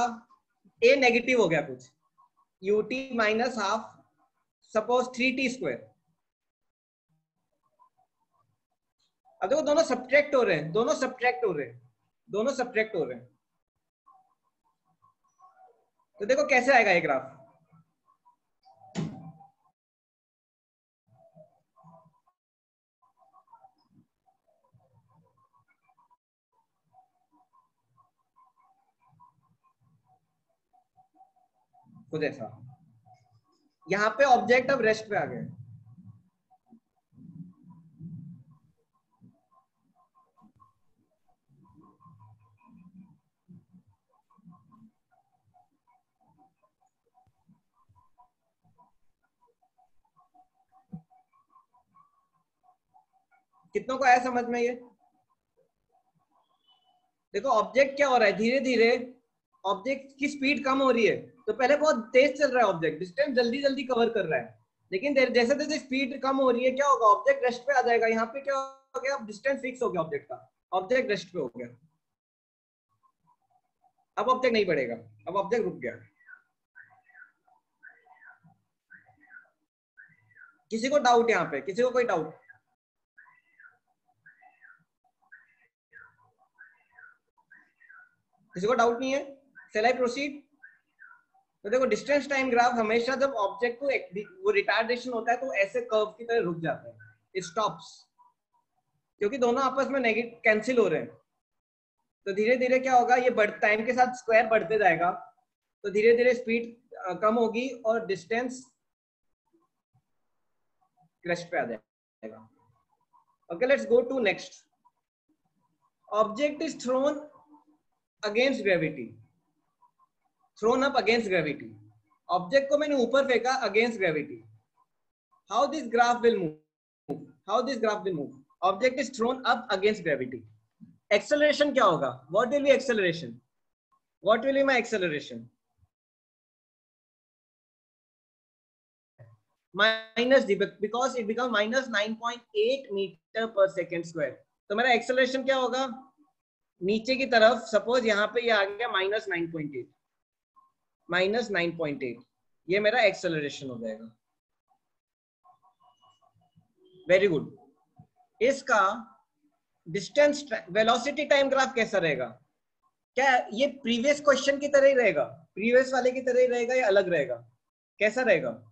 a नेगेटिव हो गया कुछ, you t minus half, suppose 3t square. अब देखो दोनों सब्ट्रैक्ट हो रहे हैं, दोनों सब्ट्रैक्ट हो रहे हैं, दोनों सब्ट्रैक्ट हो रहे हैं। तो देखो कैसे आएगा ये ग्राफ। कुछ ऐसा, यहाँ पे ऑब्जेक्ट अब रेस्ट पे आ गए। कितनों को आया समझ में ये? देखो ऑब्जेक्ट क्या हो रहा है, धीरे धीरे ऑब्जेक्ट की स्पीड कम हो रही है। तो पहले बहुत तेज चल रहा है ऑब्जेक्ट, डिस्टेंस जल्दी जल्दी कवर कर रहा है, लेकिन जैसे जैसे स्पीड कम हो रही है क्या होगा? ऑब्जेक्ट रेस्ट पे आ जाएगा। यहाँ पे क्या हो गया? डिस्टेंस फिक्स हो गया ऑब्जेक्ट का, ऑब्जेक्ट रेस्ट पे हो गया। अब ऑब्जेक्ट नहीं बढ़ेगा, अब ऑब्जेक्ट रुक गया। किसी को डाउट यहाँ पे? किसी को कोई डाउट? किसी को डाउट नहीं है? Shall I proceed? तो देखो डिस्टेंस टाइम ग्राफ हमेशा जब ऑब्जेक्ट को वो रिटार्डेशन होता है तो ऐसे कर्व की तरह रुक जाता है, इट स्टॉप्स, क्योंकि दोनों आपस में नेगेटिव कैंसिल हो रहे हैं। तो धीरे धीरे क्या होगा, ये टाइम के साथ स्क्वायर बढ़ते जाएगा, तो धीरे धीरे स्पीड कम होगी और डिस्टेंस क्रेस्ट पे आ जाएगा। Okay, let's go to next. Object is thrown against gravity, thrown up against gravity. Object को मैंने ऊपर फेंका against gravity. How this graph will move, how this graph will move? Object is thrown up against gravity. Acceleration क्या होगा? What will be acceleration? What will be my acceleration? Minus d, because it become minus 9.8 meter पर second square. तो मेरा acceleration क्या होगा? नीचे की तरफ, सपोज यहाँ पे ये आ गया माइनस 9.8, माइनस 9.8, ये मेरा एक्सेलरेशन हो जाएगा। Very good. इसका डिस्टेंस वेलोसिटी टाइम ग्राफ कैसा रहेगा? क्या ये प्रीवियस क्वेश्चन की तरह ही रहेगा, प्रीवियस वाले की तरह ही रहेगा या अलग रहेगा? कैसा रहेगा?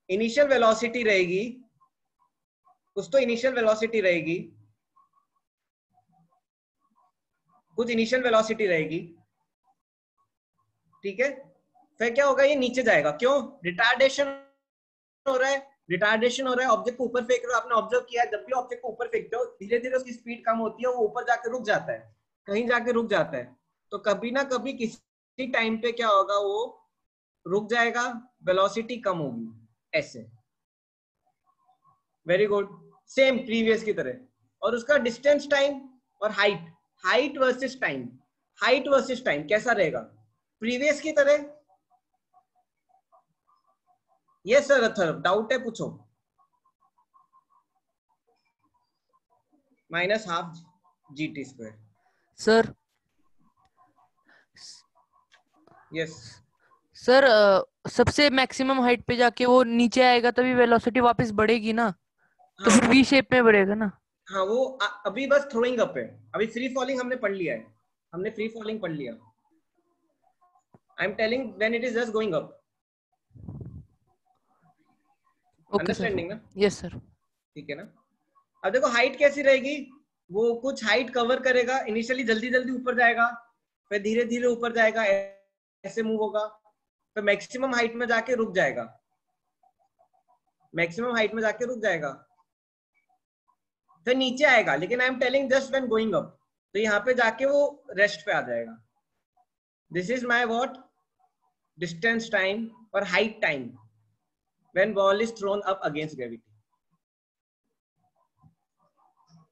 इनिशियल वेलोसिटी रहेगी, कुछ तो इनिशियल वेलोसिटी रहेगी, कुछ इनिशियल वेलोसिटी रहेगी, ठीक है। फिर क्या होगा, ये नीचे जाएगा, क्यों? रिटार्डेशन हो रहा है, रिटार्डेशन हो रहा है, ऑब्जेक्ट को ऊपर फेंक रहे हो। आपने ऑब्जर्व किया है, जब भी ऑब्जेक्ट को ऊपर फेंकते हो धीरे धीरे उसकी स्पीड कम होती है, वो ऊपर जाके रुक जाता है, कहीं जाके रुक जाता है। तो कभी ना कभी किसी टाइम पे क्या होगा, वो रुक जाएगा, वेलोसिटी कम होगी, ऐसे। वेरी गुड, सेम प्रीवियस की तरह। और उसका डिस्टेंस टाइम और height, height versus time, height versus time कैसा रहेगा? प्रीवियस की तरह? यस सर, अथर्व डाउट है, पूछो। Minus half GT square. Sir yes sir सबसे मैक्सिमम हाइट पे जाके वो नीचे आएगा, तभी वेलोसिटी वापस बढ़ेगी ना? तो हाँ, फिर वी शेप में बढ़ेगा ना? हाँ वो अभी बस थ्रोइंग अप है, अभी फ्री फॉलिंग हमने पढ़ लिया है, हमने फ्री फॉलिंग पढ़ लिया। I am telling when it is just going up. Okay sir, understanding ना? Yes sir. ठीक है ना? अब देखो हाइट कैसी रहेगी, वो कुछ हाइट कवर करेगा, इनिशियली जल्दी जल्दी ऊपर जाएगा, फिर धीरे धीरे ऊपर जाएगा, ऐसे मूव होगा, तो मैक्सिमम हाइट में जाके रुक जाएगा, मैक्सिमम हाइट में जाके रुक जाएगा, फिर नीचे आएगा। लेकिन I am telling just when going up, तो यहाँ पे जाके वो रेस्ट पे आ जाएगा। This is my what? Distance time और height time when ball is thrown up against gravity.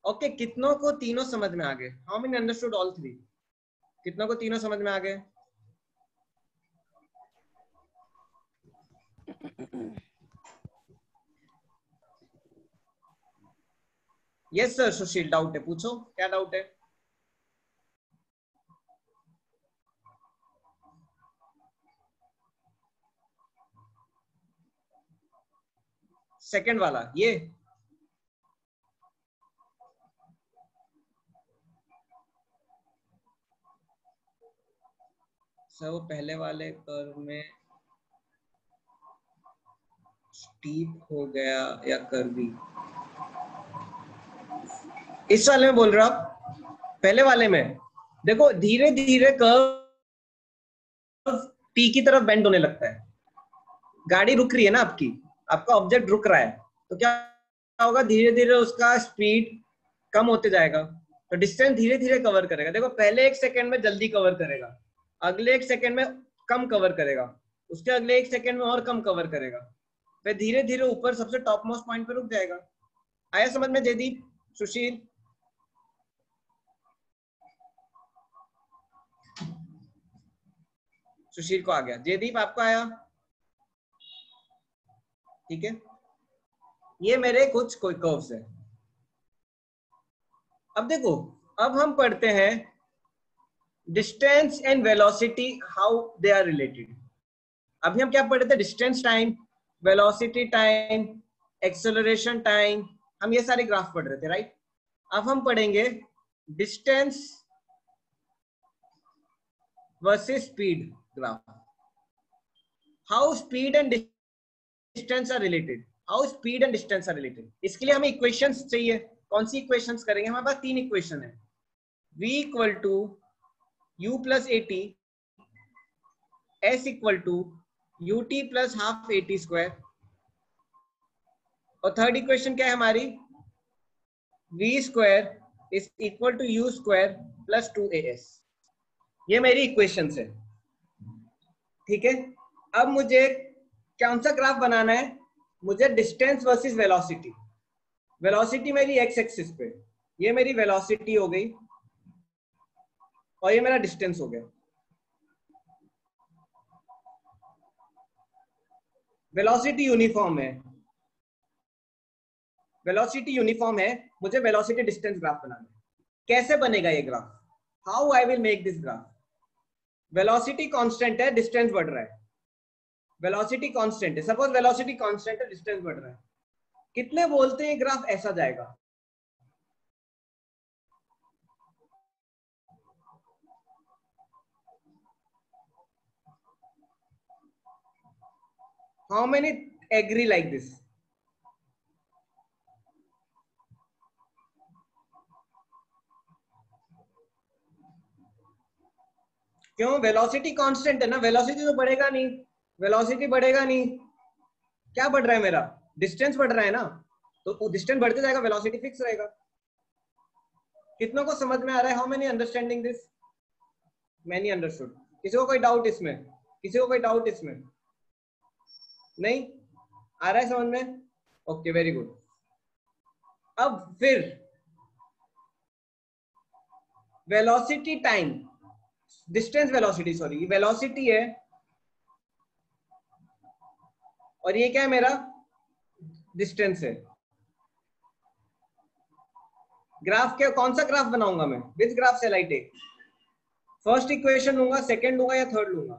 Okay, कितनों को तीनों समझ में आ गए? How many understood all three? कितनों को तीनों समझ में आ गए? यस सर, सुशील डाउट है, पूछो क्या डाउट है? सेकंड वाला ये सर, वो पहले वाले कर्व में स्टीप हो गया या कर्वी? इस वाले में बोल रहे हो आप? पहले वाले में देखो धीरे धीरे कर्व टी की तरफ बेंड होने लगता है, गाड़ी रुक रही है ना आपकी, आपका ऑब्जेक्ट रुक रहा है, तो क्या होगा, धीरे धीरे उसका स्पीड कम होते जाएगा, तो डिस्टेंस धीरे धीरे कवर करेगा। देखो पहले 1 सेकंड में जल्दी कवर करेगा, अगले 1 सेकंड में कम कवर करेगा, उसके अगले 1 सेकंड में और कम कवर करेगा, फिर धीरे धीरे ऊपर सबसे टॉप मोस्ट पॉइंट पे रुक जाएगा। आया समझ में जयदीप, सुशील? सुशील को आ गया, जयदीप आपको आया? ठीक है, ये मेरे कुछ कोई कर्व्स है। अब देखो, अब हम पढ़ते हैं distance and velocity, how they are related. अभी हम क्या पढ़ रहे थे? Distance time, velocity time, acceleration time, हम ये सारे ग्राफ पढ़ रहे थे, राइट? अब हम पढ़ेंगे distance versus speed graph. How speed and distance are related, how speed and distance are related. इसके लिए हमें इक्वेशंस चाहिए। कौन सी इक्वेशंस करेंगे? हमारे पास 3 इक्वेशन है। v equal to u plus a t, s equal to u t plus half a t square, और थर्ड इक्वेशन क्या है हमारी? v square is equal to u square plus 2as। ये मेरी इक्वेशंस है, ठीक है। अब मुझे कौन सा ग्राफ बनाना है? मुझे डिस्टेंस वर्सेस वेलोसिटी। वेलोसिटी मेरी एक्स एक्सिस पे, ये मेरी वेलोसिटी हो गई और ये मेरा डिस्टेंस हो गया। वेलोसिटी यूनिफॉर्म है, वेलोसिटी यूनिफॉर्म है, मुझे वेलोसिटी डिस्टेंस ग्राफ बनाना है। कैसे बनेगा ये graph? How I will make this graph? Velocity constant है, डिस्टेंस बढ़ रहा है। वेलोसिटी कांस्टेंट है, सपोज वेलोसिटी कांस्टेंट है, डिस्टेंस बढ़ रहा है। कितने बोलते हैं ग्राफ ऐसा जाएगा? How many agree like this? क्यों? वेलोसिटी कांस्टेंट है ना, वेलोसिटी तो बढ़ेगा नहीं, वेलोसिटी बढ़ेगा नहीं। क्या बढ़ रहा है मेरा? डिस्टेंस बढ़ रहा है ना, तो डिस्टेंस बढ़ते जाएगा, वेलोसिटी फिक्स रहेगा। कितनों को समझ में आ रहा है? How many understanding this? Many understood. किसी को कोई डाउट इसमें? किसी को कोई डाउट इसमें? नहीं आ रहा है समझ में? Okay, very good. अब फिर velocity time distance velocity, sorry ये वेलोसिटी है और ये क्या है मेरा? डिस्टेंस है। ग्राफ के कौन सा ग्राफ बनाऊंगा मैं? विच ग्राफ से आई टेक? फर्स्ट इक्वेशन लूंगा, सेकंड लूंगा या थर्ड लूंगा?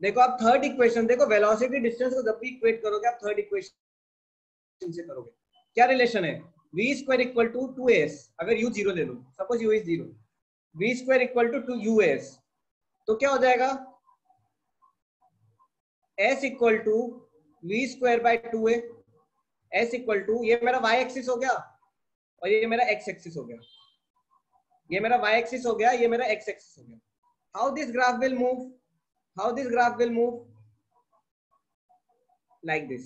देखो आप थर्ड इक्वेशन देखो, वेलोसिटी डिस्टेंस को जब भी इक्वेट करोगे आप थर्ड इक्वेशन से करोगे। क्या रिलेशन है? v square equal to 2as, अगर u 0 ले लो, suppose u is 0, v square equal to 2us, तो क्या हो जाएगा? s equal to v square by 2a, s equal to, ये मेरा y एक्सिस हो गया और ये मेरा x एक्सिस हो गया, ये मेरा y एक्सिस हो गया, ये मेरा x एक्सिस हो गया। How this graph will move? How this graph will move? Like this.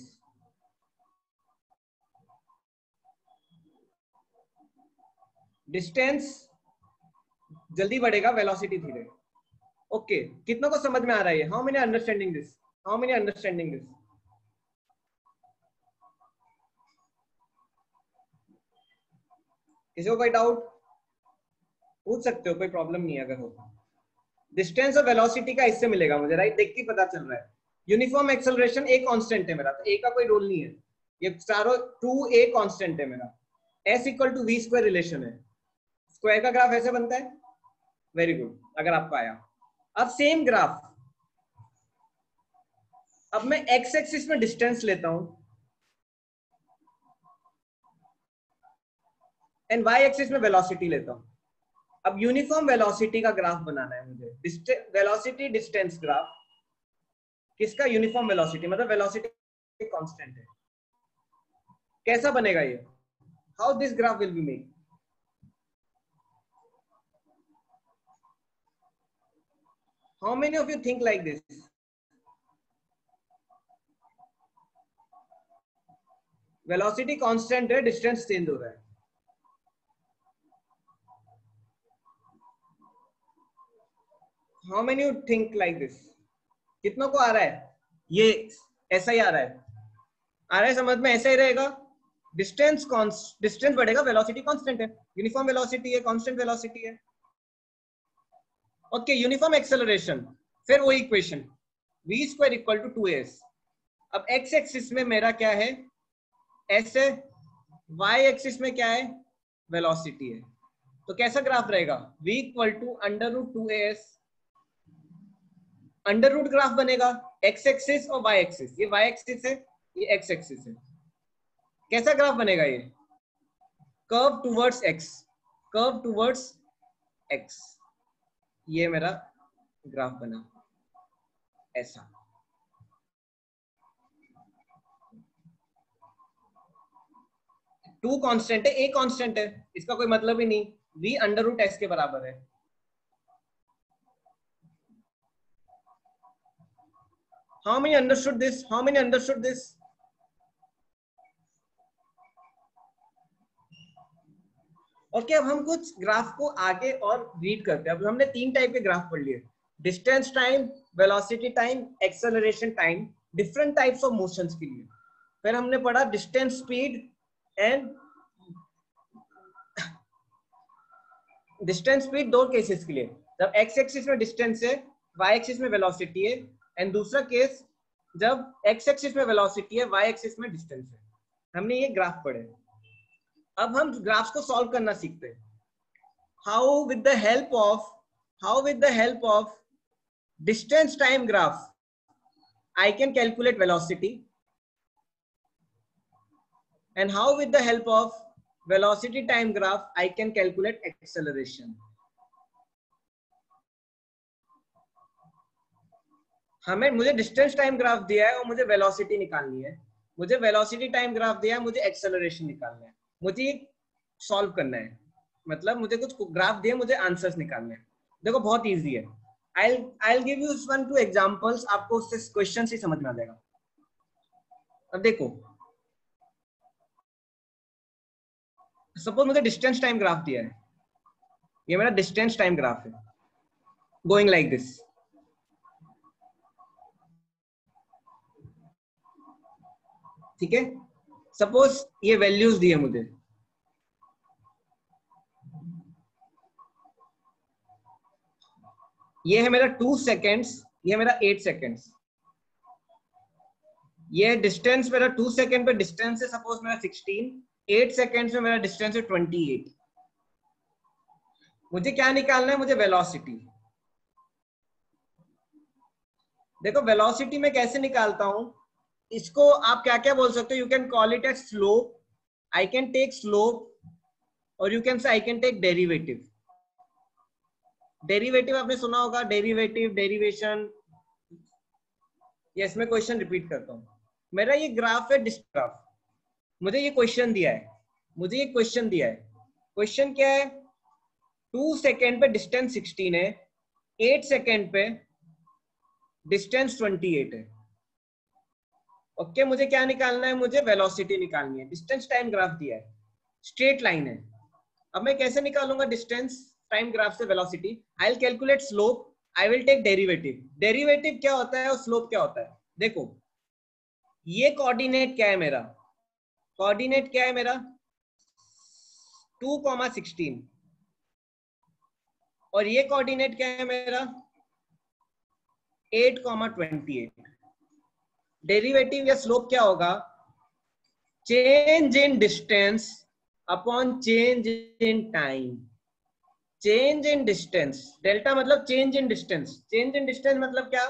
Distance जल्दी बढ़ेगा, वेलोसिटी धीरे। ओके, कितनों को समझ में आ रहा है? How many understanding this? How many understanding this? किसी को कोई डाउट पूछ सकते हो, कोई प्रॉब्लम नहीं है अगर हो। डिस्टेंस और वेलोसिटी का इससे मिलेगा मुझे, राइट? देख के पता चल रहा है। यूनिफॉर्म एक्सेलरेशन ए कांस्टेंट है मेरा, तो ए का कोई रोल नहीं है, ये चारों 2a कांस्टेंट है मेरा। s equal to v square relation है, स्क्वायर का ग्राफ ऐसे बनता है। वेरी गुड, अगर आपको आया। अब सेम ग्राफ, अब मैं x एक्सिस में डिस्टेंस लेता हूं एंड y एक्सिस में वेलोसिटी लेता हूं। अब यूनिफॉर्म वेलोसिटी का ग्राफ बनाना है मुझे, वेलोसिटी डिस्टेंस ग्राफ। किसका? यूनिफॉर्म वेलोसिटी, मतलब वेलोसिटी कांस्टेंट है। कैसा बनेगा ये? How this graph will be made? How many of you think like this? Velocity constant है, डिस्टेंस चेंज हो रहा है। How many you think like this? कितनों को आ रहा है? ये ऐसा ही आ रहा है, आ रहा है समझ में? ऐसा ही रहेगा। डिस्टेंस बढ़ेगा, वेलोसिटी कांस्टेंट है, यूनिफॉर्म वेलोसिटी है, कांस्टेंट वेलोसिटी है। ओके, यूनिफॉर्म एक्सेलरेशन, फिर वही equation v square equal to 2as। अब x एक्सिस में मेरा क्या है? s है, y एक्सिस में क्या है? वेलोसिटी है। तो कैसा ग्राफ रहेगा? v equal to under root 2as, under root graph बनेगा, x एक्सिस और y एक्सिस, ये y एक्सिस है, ये x एक्सिस है। कैसा ग्राफ बनेगा ये? Curve towards x, curve towards x, ये मेरा ग्राफ बना ऐसा। टू कांस्टेंट है, ए कांस्टेंट है, इसका कोई मतलब ही नहीं, v अंडर रूट एक्स के बराबर है। How many understood this, how many understood this? Okay, अब हम कुछ ग्राफ को आगे और रीड करते हैं। अब हमने 3 टाइप के ग्राफ पढ़ लिए, distance time, velocity time, acceleration time, different types of motions के लिए। फिर हमने पढ़ा distance speed and distance speed 2 cases के लिए, जब एक्स एक्सिस में डिस्टेंस है, वाई एक्सिस में वेलोसिटी है, एंड दूसरा केस जब एक्स एक्सिस में वेलोसिटी है, वाई एक्सिस में डिस्टेंस है। हमने ये ग्राफ पढ़े। अब हम ग्राफ्स को सॉल्व करना सीखते हैं। How with the help of distance time graph I can calculate velocity, and how with the help of velocity time graph I can calculate acceleration. मुझे डिस्टेंस टाइम ग्राफ दिया है और मुझे वेलोसिटी निकालनी है, मुझे वेलोसिटी टाइम ग्राफ दिया है, मुझे एक्सेलरेशन निकालना है, मुझे सॉल्व करना है, मतलब मुझे कुछ ग्राफ दिए, मुझे आंसर्स निकालने हैं। देखो बहुत इजी है, I'll give you 1-2 examples, आपको उससे क्वेश्चन ही समझ में आ जाएगा। अब देखो, सपोज मुझे डिस्टेंस टाइम ग्राफ दिया है, ये मेरा डिस्टेंस टाइम ग्राफ है, गोइंग लाइक दिस। ठीक है, सपोज ये वैल्यूज दिए मुझे, ये है मेरा 2 सेकेंड्स, ये है मेरा 8 सेकेंड्स, ये डिस्टेंस मेरा 2 सेकेंड पे डिस्टेंस है सपोज मेरा 16, 8 सेकेंड्स में मेरा डिस्टेंस है 28। मुझे क्या निकालना है? मुझे वेलोसिटी। देखो वेलोसिटी में कैसे निकालता हूं, इसको आप क्या क्या बोल सकते हो, you can call it as slope, I can take slope, और you can say I can take derivative. Derivative आपने सुना होगा, डेरिवेटिव, डेरिवेशन। यस, मैं क्वेश्चन रिपीट करता हूं। मेरा ये ग्राफ है ग्राफ, मुझे ये क्वेश्चन दिया है, मुझे ये क्वेश्चन दिया है। क्वेश्चन क्या है? 2 सेकेंड पे डिस्टेंस 16 है, 8 सेकेंड पे डिस्टेंस 28 है। ओके, मुझे क्या निकालना है? मुझे वेलोसिटी निकालनी है। डिस्टेंस टाइम ग्राफ दिया है, स्ट्रेट लाइन है। अब मैं कैसे निकालूंगा डिस्टेंस टाइम ग्राफ से velocity? I will calculate slope, I will take derivative. Derivative क्या होता है और स्लोप क्या होता है? देखो ये कोऑर्डिनेट क्या है मेरा? कोऑर्डिनेट क्या है मेरा? 2,16, और ये कोऑर्डिनेट क्या है मेरा? 8,28। डेरिवेटिव या स्लोप क्या होगा? Change in distance upon change in time. Change in distance, delta मतलब change in distance. Change in distance मतलब क्या?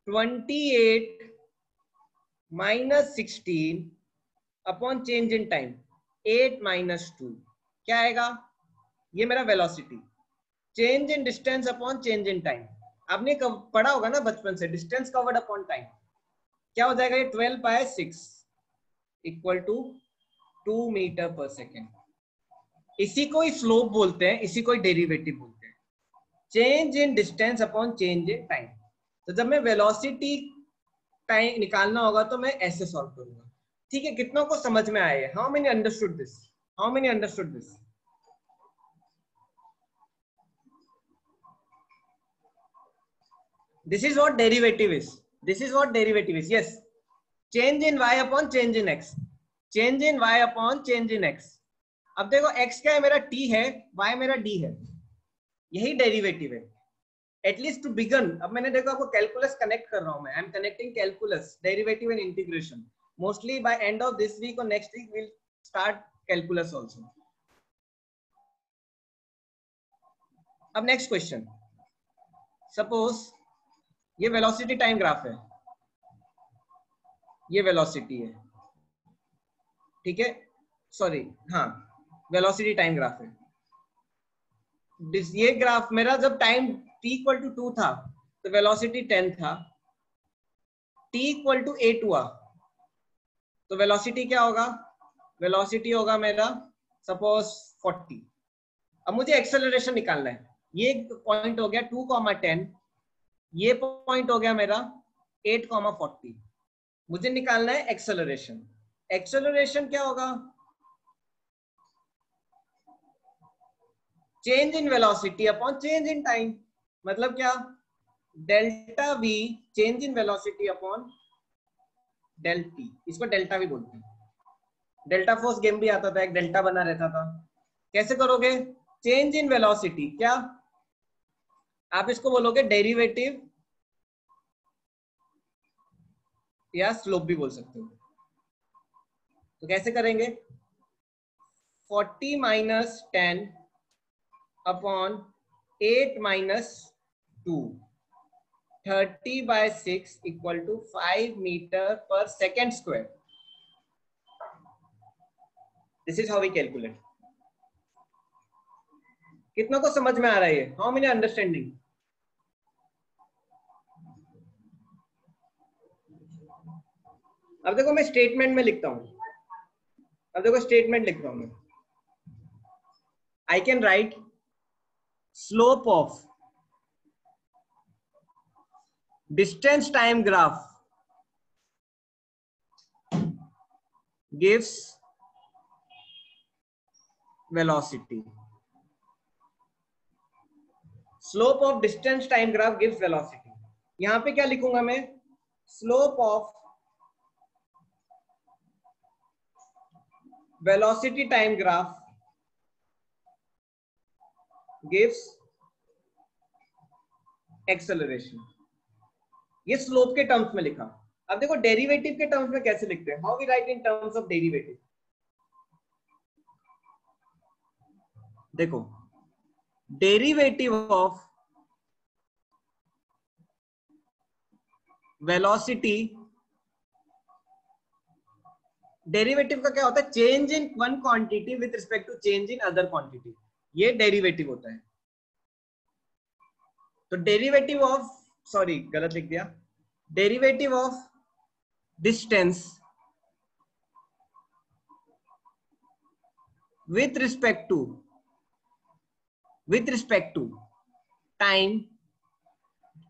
28 minus 16 upon change in time, 8 minus 2। क्या आएगा? ये मेरा velocity. Change in distance upon change in time, आपने पढ़ा होगा ना बचपन से, डिस्टेंस कवर्ड अपॉन टाइम। क्या हो जाएगा? ये 12/6 इक्वल टू 2 मीटर पर सेकेंड। इसी को ही स्लोप बोलते हैं, इसी को ही डेरिवेटिव बोलते हैं। Change in distance upon change in time. तो जब मैं वेलोसिटी टाइम निकालना होगा तो मैं ऐसे सॉल्व करूंगा। ठीक है, कितनों को समझ में आया है? How many understood this? How many understood this? This is what derivative is. This is what derivative is. Yes. Change in y upon change in x. Change in y upon change in x. अब देखो x क्या है मेरा? t है, y मेरा d है, यही derivative है। At least to begin. अब मैंने देखो आपको कैलकुलस कनेक्ट कर रहा हूं मैं, I am connecting calculus, derivative and integration. Mostly by end of this week और next week will start calculus also. अब नेक्स्ट क्वेश्चन, सपोज ये वेलोसिटी टाइम ग्राफ है, ये वेलोसिटी है, ठीक है, सॉरी, हाँ, वेलोसिटी टाइम ग्राफ है। ये ग्राफ मेरा जब टाइम t इक्वल टू 2 था तो वेलोसिटी 10 था, t इक्वल टू 8 हुआ तो वेलोसिटी क्या होगा, वेलोसिटी होगा मेरा सपोज 40। अब मुझे एक्सेलरेशन निकालना है, ये पॉइंट हो गया 2,10, ये पॉइंट हो गया मेरा 8,40। मुझे निकालना है एक्सेलरेशन। एक्सेलरेशन क्या होगा, change in velocity upon change in time. मतलब क्या, delta v change in velocity upon del t, इसको डेल्टा वी बोलते हैं। डेल्टा फोर्स गेम भी आता था, एक डेल्टा बना रहता था। कैसे करोगे, चेंज इन वेलोसिटी, क्या आप इसको बोलोगे डेरिवेटिव या स्लोप भी बोल सकते हो। तो कैसे करेंगे, 40 minus 10 upon 8 minus 2, 30/6 equal to 5 metre पर second square. This is how we calculate. कितना को समझ में आ रहा है ये, हाउ मेनी अंडरस्टैंडिंग। अब देखो मैं स्टेटमेंट में लिखता हूं, अब देखो स्टेटमेंट लिख रहा हूं मैं। I can write slope of distance time graph gives velocity. Slope of distance time graph gives velocity. यहां पे क्या लिखूंगा मैं, slope of velocity time graph gives acceleration. ये स्लोप के टर्म्स में लिखा। अब देखो डेरिवेटिव के टर्म्स में कैसे लिखते हैं, how we write in terms of derivative. देखो डेरिवेटिव ऑफ वेलोसिटी, डेरिवेटिव का क्या होता है, change in one quantity with respect to change in other quantity, ये डेरिवेटिव होता है। तो डेरिवेटिव ऑफ, सॉरी गलत लिख दिया, derivative of distance with respect to time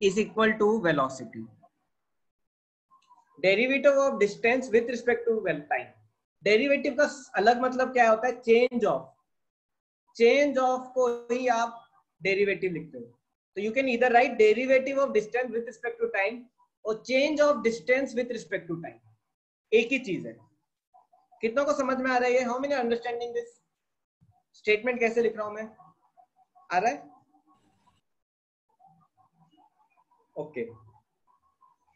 is equal to velocity. Derivative of distance with respect to time, derivative का अलग मतलब क्या होता है, चेंज ऑफ, चेंज ऑफ को ही आप डेरिवेटिव लिखते हो। तो you can either write derivative of distance with respect to time और change of distance with respect to time, एक ही चीज है। कितनों को समझ में आ रहा है, how many understanding this statement, कैसे लिख रहा हूं मैं, आ रहा है। ओके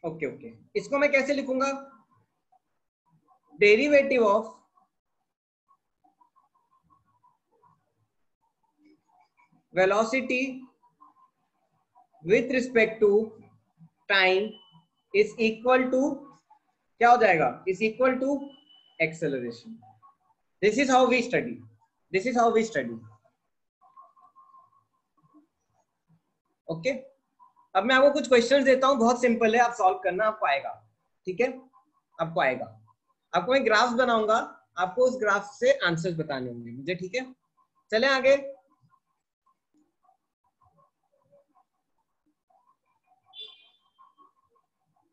ओके ओके, इसको मैं कैसे लिखूंगा, derivative of velocity with respect to time is equal to, क्या हो जाएगा, is equal to acceleration. This is how we study, this is how we study. Okay, अब मैं आपको कुछ क्वेश्चंस देता हूं, बहुत सिंपल है, आप सॉल्व करना, आपको आएगा। ठीक है, आपको आएगा। आपको मैं ग्राफ बनाऊंगा, आपको उस ग्राफ से आंसर्स बताने होंगे मुझे। ठीक है, चलें आगे।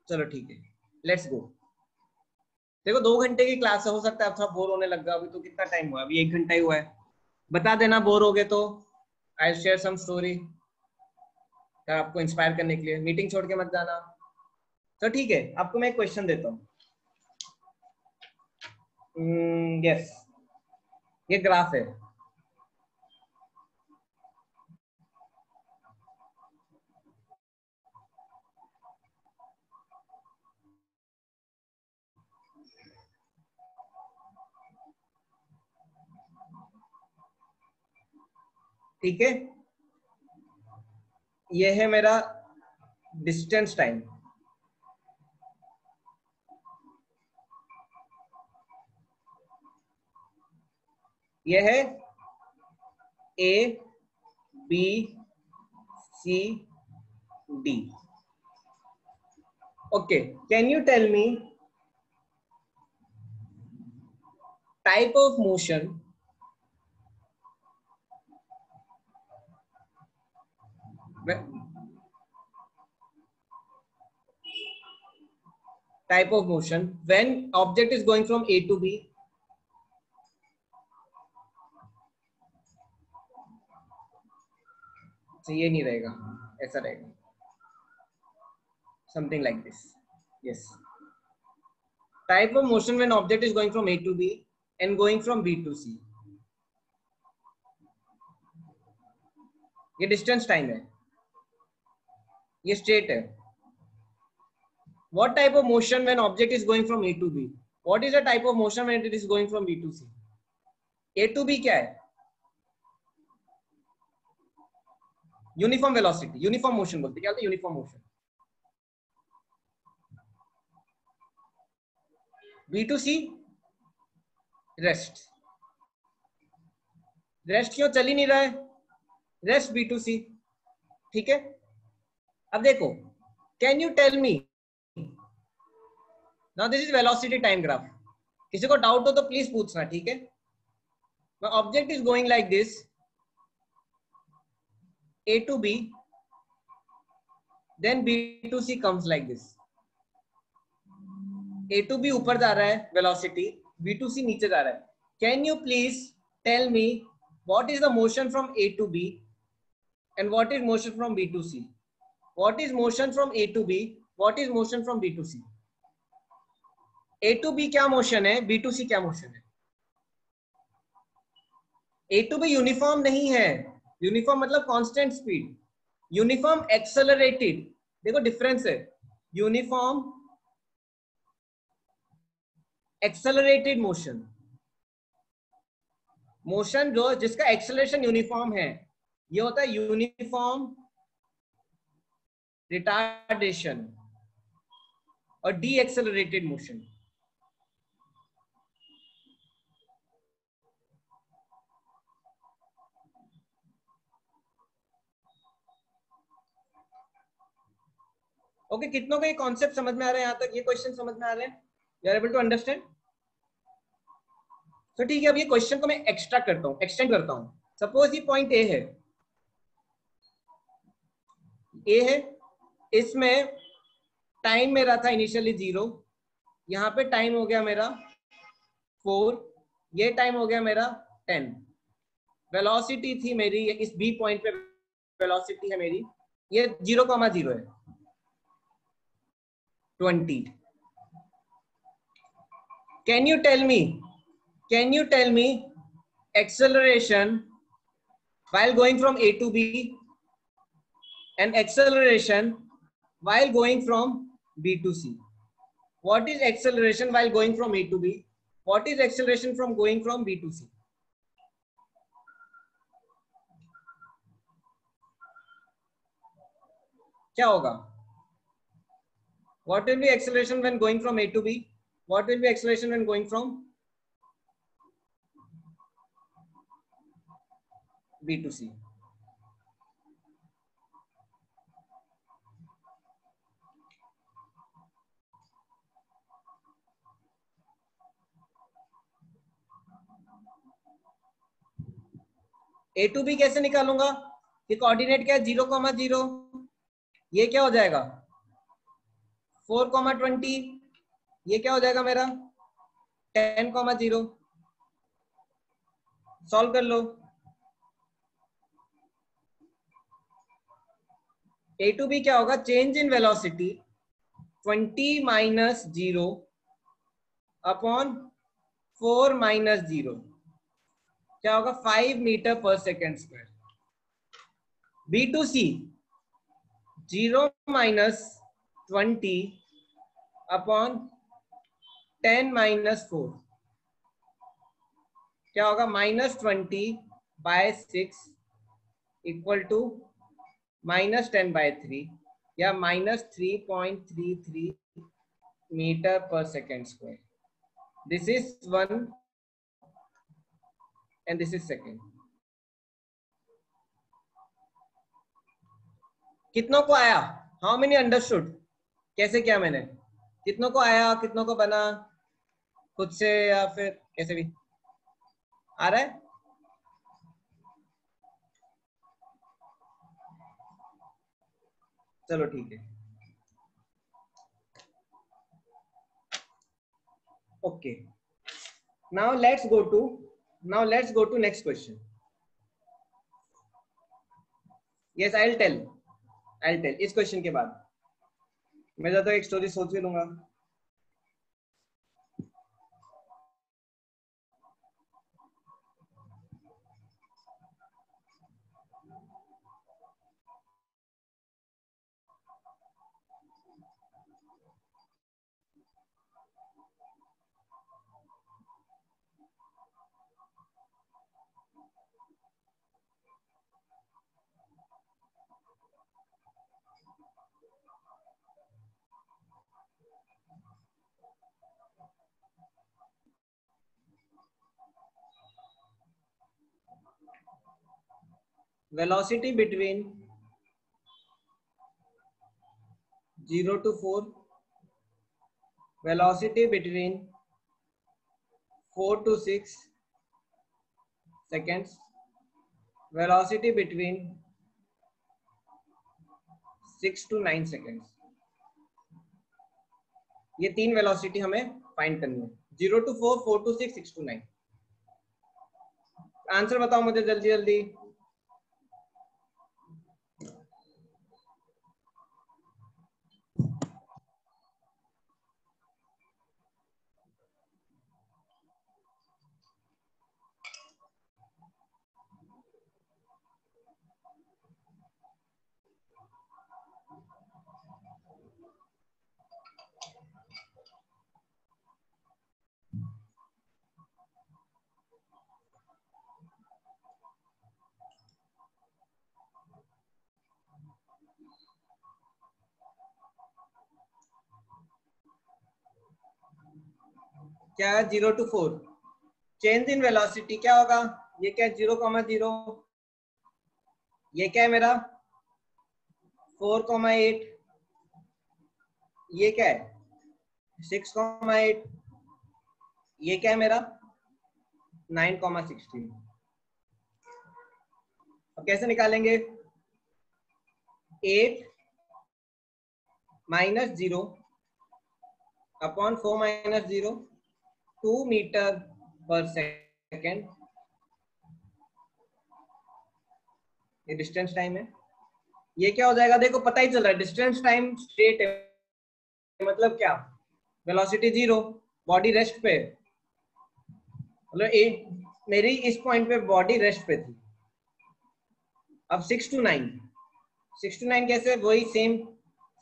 चलो ठीक है, लेट्स गो। देखो 2 घंटे की क्लास है, हो सकता है आप थोड़ा बोर होने लग गया। अभी तो कितना टाइम हुआ है, अभी 1 घंटा ही हुआ है। बता देना बोर हो गए तो, आई शेयर सम स्टोरी आपको इंस्पायर करने के लिए। मीटिंग छोड़ के मत जाना। तो ठीक है, आपको मैं एक क्वेश्चन देता हूँ। यस, ये ग्राफ है। ठीक है, ये है मेरा डिस्टेंस टाइम। ये है A B C D. Okay, can you tell me type of motion when object is going from A to B? तो ये नहीं रहेगा, ऐसा रहेगा, something like this. Yes. Type of motion when object is going from A to B and going from B to C. ये distance time है, ये state है. What type of motion when object is going from A to B? What is the type of motion when it is going from B to C? A to B क्या है? Uniform velocity, uniform motion बोलते, क्या होता है uniform motion. B to C rest. Rest क्यों चल ही नहीं रहा है? Rest B to C. ठीक है. अब देखो, can you tell me, now this is velocity time graph. किसी को डाउट हो तो प्लीज पूछना, ठीक है. Object is going like this A to B, then B to C comes like this. A to B ऊपर जा रहा है वेलोसिटी, B to C नीचे जा रहा है. Can you please tell me what is the motion from A to B and what is motion from B to C? What is motion from A to B? What is motion from B to C? A to B क्या motion है, B to C क्या motion है? A to B uniform नहीं है. Uniform मतलब constant speed. Uniform accelerated, देखो difference है. Uniform accelerated motion, motion जो जिसका एक्सेलरेशन यूनिफॉर्म है, ये होता है यूनिफॉर्म रिटार्डेशन और डी एक्सेलरेटेड मोशन. ओके, कितनों को ये कॉन्सेप्ट समझ में आ रहा है? यहां तक ये क्वेश्चन समझ में आ रहे हैं? You are able to understand? तो ठीक है, अब ये क्वेश्चन को मैं एक्सट्रैक्ट करता हूं, एक्सटेंड करता हूं. सपोज ये पॉइंट ए है, ए है, इसमें टाइम मेरा था इनिशियली 0, यहाँ पे टाइम हो गया मेरा 4, ये टाइम हो गया मेरा 10. वेलोसिटी थी मेरी इस बी पॉइंट पे, वेलोसिटी है मेरी, ये 0,0 है, 20. Can you tell me acceleration while going from A to B and acceleration while going from B to C? What is acceleration while going from A to B? What is acceleration from going from B to C? क्या होगा? What will be acceleration when going from A to B? What will be acceleration when going from B to C? A to B कैसे निकालूंगा? कि coordinate क्या है? 0,0. ये क्या हो जाएगा? 4,20. ये क्या हो जाएगा मेरा? 10,0. सॉल्व कर लो. A to B क्या होगा? Change in velocity 20 minus 0 upon 4 minus 0 क्या होगा? 5 मीटर पर second square. B to C 0 minus 20 upon 10 minus 4 क्या होगा? -20/6 इक्वल टू -10/3 या -3.33 मीटर पर second square. This is one and this is second. कितनों को आया? How many understood? कैसे किया मैंने? कितनों को आया, कितनों को बना, खुद से या फिर कैसे भी आ रहा है? चलो ठीक है. Okay. Now let's go to next question. Yes, I'll tell. इस क्वेश्चन के बाद मैं ज्यादा एक स्टोरी सोच के लूंगा. Velocity between 0 to 4, velocity between 4 to 6 seconds, velocity between 6 to 9 seconds. ये तीन वेलोसिटी हमें फाइंड करनी है. 0 to 4, 4 to 6, 6 to 9. आंसर बताओ मुझे जल्दी जल्दी. क्या है 0 to 4? चेंज इन वेलोसिटी क्या होगा? ये क्या है 0,0, ये क्या है मेरा 4,8, ये क्या है 6,8, ये क्या है मेरा 9,16. अब कैसे निकालेंगे? 8 minus 0 upon 4 minus 0, 2 मीटर पर सेकेंड. ये डिस्टेंस टाइम है. ये क्या हो जाएगा? देखो पता ही चल रहा है डिस्टेंस टाइम स्ट्रेट है, मतलब क्या? वेलोसिटी 0, बॉडी रेस्ट पे, मतलब मेरी इस पॉइंट पे बॉडी रेस्ट पे थी. अब 6 to 9 कैसे? वही same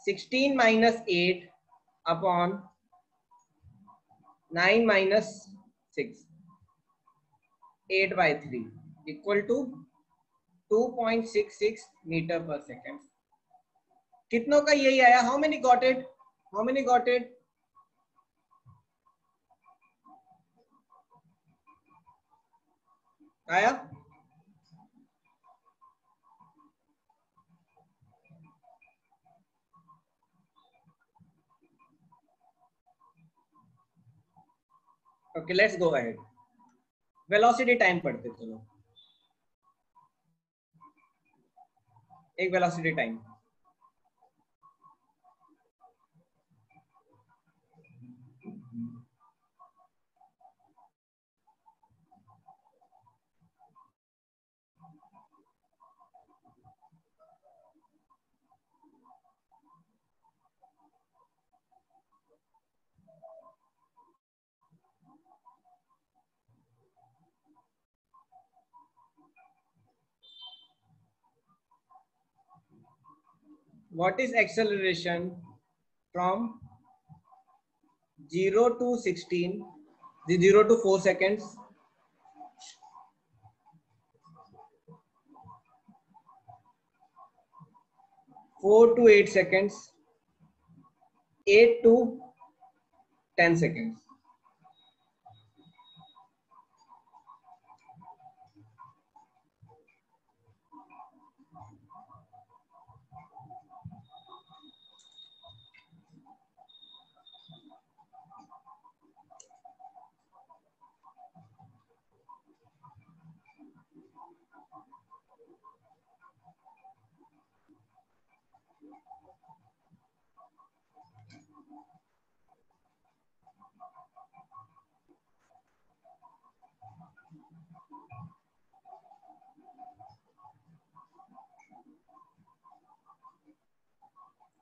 16 minus 8 upon 9 minus 6, 8/3 equal to 2.66 metre पर सेकेंड. कितनों का यही आया? How many got it? आया? Okay, let's go ahead. Velocity time पढ़ते चलो. एक velocity time. What is acceleration from 0 to 16, 0 to 4 seconds, 4 to 8 seconds, 8 to 10 seconds?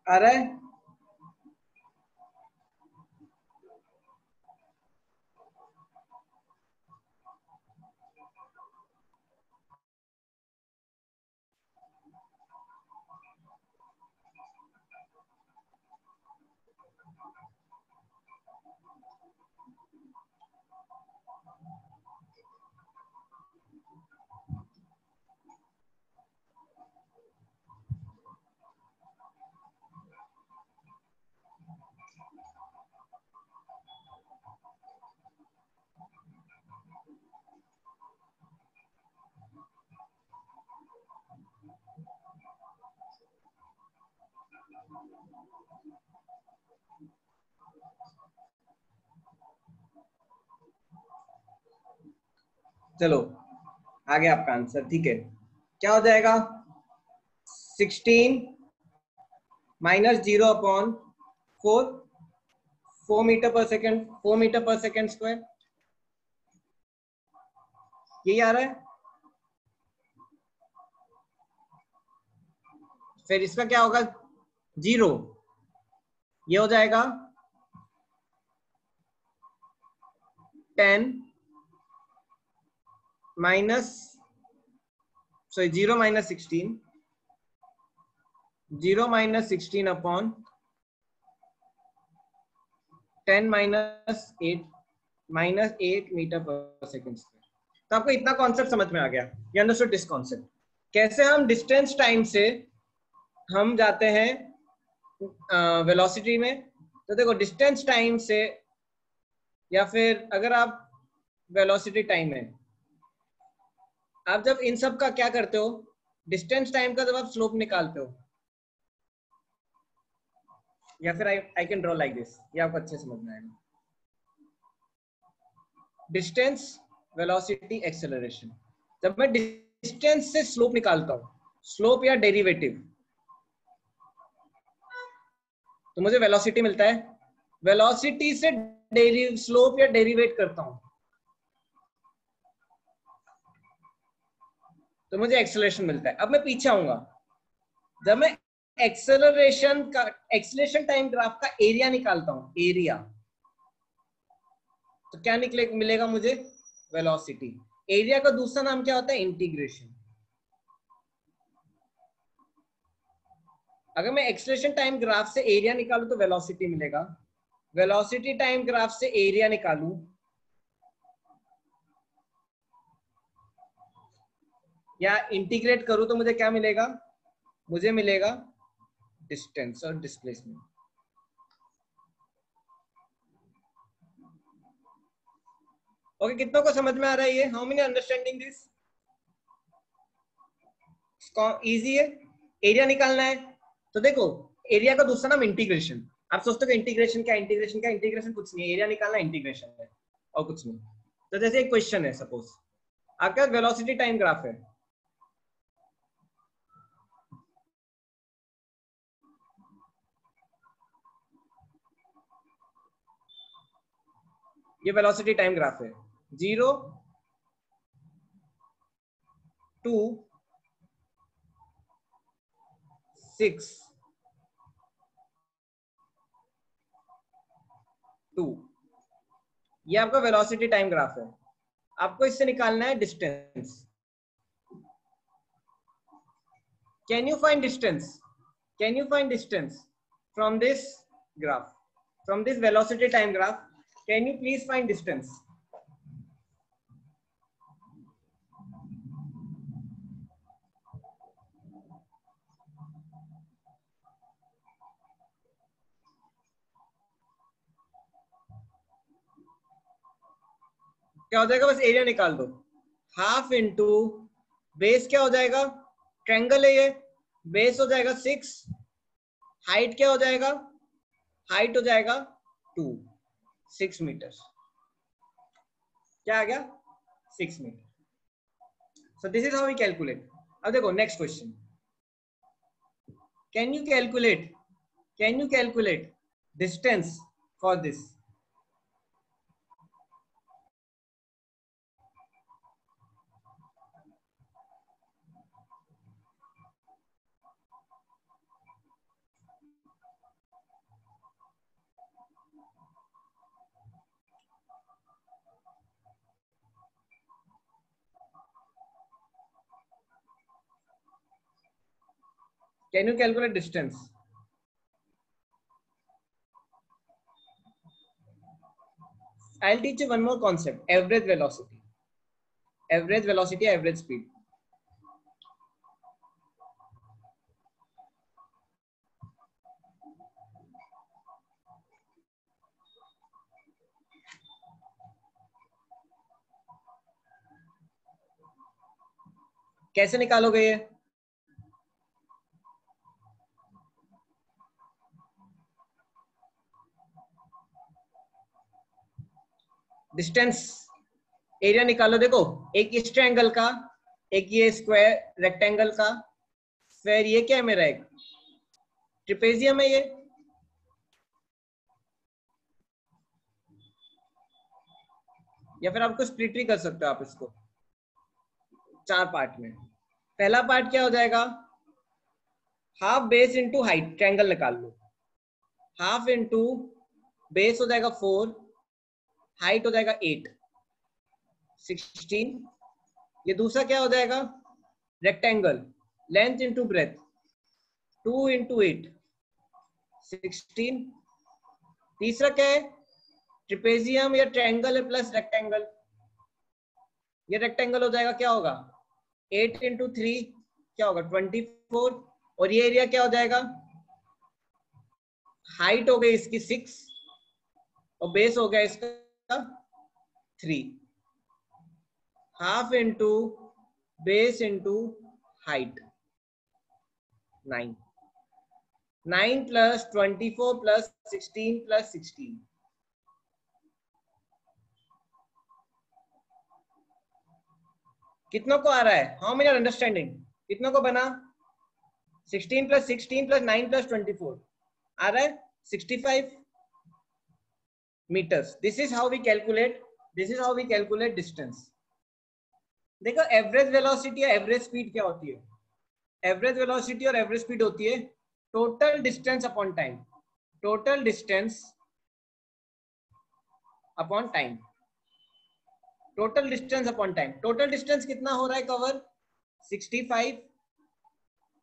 आ रहा है? चलो आ गया आपका आंसर, ठीक है। क्या हो जाएगा? 16 माइनस 0/4, 4 मीटर पर सेकेंड, 4 मीटर पर सेकेंड स्क्वायर, यही आ रहा है। फिर इसका क्या होगा? 0, ये हो जाएगा 10 minus 0 minus 16, 0 minus 16 upon 10 minus 8 metre पर सेकेंड स्क्वायर। तो आपको इतना कॉन्सेप्ट समझ में आ गया, ये अंडरस्टूड दिस कॉन्सेप्ट। कैसे हम डिस्टेंस टाइम से हम जाते हैं वेलोसिटी में। तो देखो डिस्टेंस टाइम से, या फिर अगर आप वेलोसिटी टाइम है, आप जब इन सब का क्या करते हो, डिस्टेंस टाइम का जब आप स्लोप निकालते हो, या फिर I can draw like this, ये आपको अच्छे समझ में आएगा। Distance, velocity, acceleration. जब मैं डिस्टेंस से स्लोप निकालता हूं, स्लोप या डेरिवेटिव, तो मुझे वेलोसिटी मिलता है। वेलोसिटी से स्लोप या डेरिवेट करता हूं तो मुझे एक्सेलरेशन मिलता है। अब मैं पीछे आऊंगा, जब मैं एक्सेलरेशन टाइम ग्राफ का एरिया निकालता हूं, एरिया, तो क्या मिलेगा मुझे? वेलोसिटी। एरिया का दूसरा नाम क्या होता है? इंटीग्रेशन। अगर मैं एक्सेलरेशन टाइम ग्राफ से एरिया निकालूं तो वेलोसिटी मिलेगा। वेलोसिटी टाइम ग्राफ से एरिया निकालूं या इंटीग्रेट करूं तो मुझे क्या मिलेगा? मुझे मिलेगा डिस्टेंस और डिस्प्लेसमेंट। ओके, कितनों को समझ में आ रहा है ये? How many understanding this? Easy है। एरिया निकालना है तो देखो, एरिया का दूसरा नाम इंटीग्रेशन। आप सोचते हो इंटीग्रेशन क्या, इंटीग्रेशन क्या? इंटीग्रेशन कुछ नहीं है, एरिया निकालना इंटीग्रेशन है और कुछ नहीं। तो जैसे एक क्वेश्चन है, सपोज आपका वेलोसिटी टाइम ग्राफ है, ये वेलोसिटी टाइम ग्राफ है, 0 to 6 2, ये आपका वेलोसिटी टाइम ग्राफ है। आपको इससे निकालना है distance. Can you find distance? Can you find distance from this graph, from this velocity time graph? Can you please find distance? क्या हो जाएगा? बस एरिया निकाल दो, हाफ इंटू बेस क्या हो जाएगा? ट्रायंगल है ये, बेस हो जाएगा 6, हाइट क्या हो जाएगा? हाइट हो जाएगा 2, 6 मीटर। क्या आ गया? 6 metre. So this is how we calculate. अब देखो next question, Can you calculate distance for this? Can you calculate distance? I'll teach you one more concept, average velocity, average speed. कैसे निकालोगे ये? डिस्टेंस एरिया निकालो। देखो एक इस triangle का, एक ये स्क्वायर रेक्टेंगल का, फिर ये क्या है मेरा एक ट्रिपेजियम है ये। या फिर आपको स्प्लिट भी कर सकते हो आप इसको 4 पार्ट में। पहला पार्ट क्या हो जाएगा, half base into height, triangle निकाल लो। हाफ इंटू बेस हो जाएगा 4, हाइट हो जाएगा 8, 16। ये दूसरा क्या हो जाएगा, rectangle, length into breadth 2 into 8, 16। तीसरा क्या है, ट्रिपेजियम या ट्रायंगल है प्लस रेक्टेंगल। ये रेक्टेंगल हो जाएगा, क्या होगा 8 इंटू 3 क्या होगा 24। और ये एरिया क्या हो जाएगा, हाइट हो गई इसकी 6 और बेस हो गया इसका 3। Half into base into height 9, 9 plus 24 plus 16 plus 16। कितनों को आ रहा है, हाउ मेनी आर अंडरस्टैंडिंग? कितनों को बना, 16 प्लस 16 प्लस 9 प्लस 24 आ रहा है 65 meters. This is how we calculate distance. देखो एवरेज वेलोसिटी या एवरेज स्पीड क्या होती है, एवरेज वेलोसिटी और एवरेज स्पीड होती है total distance upon time, total distance upon time, total distance upon time. Total distance कितना हो रहा है कवर, 65,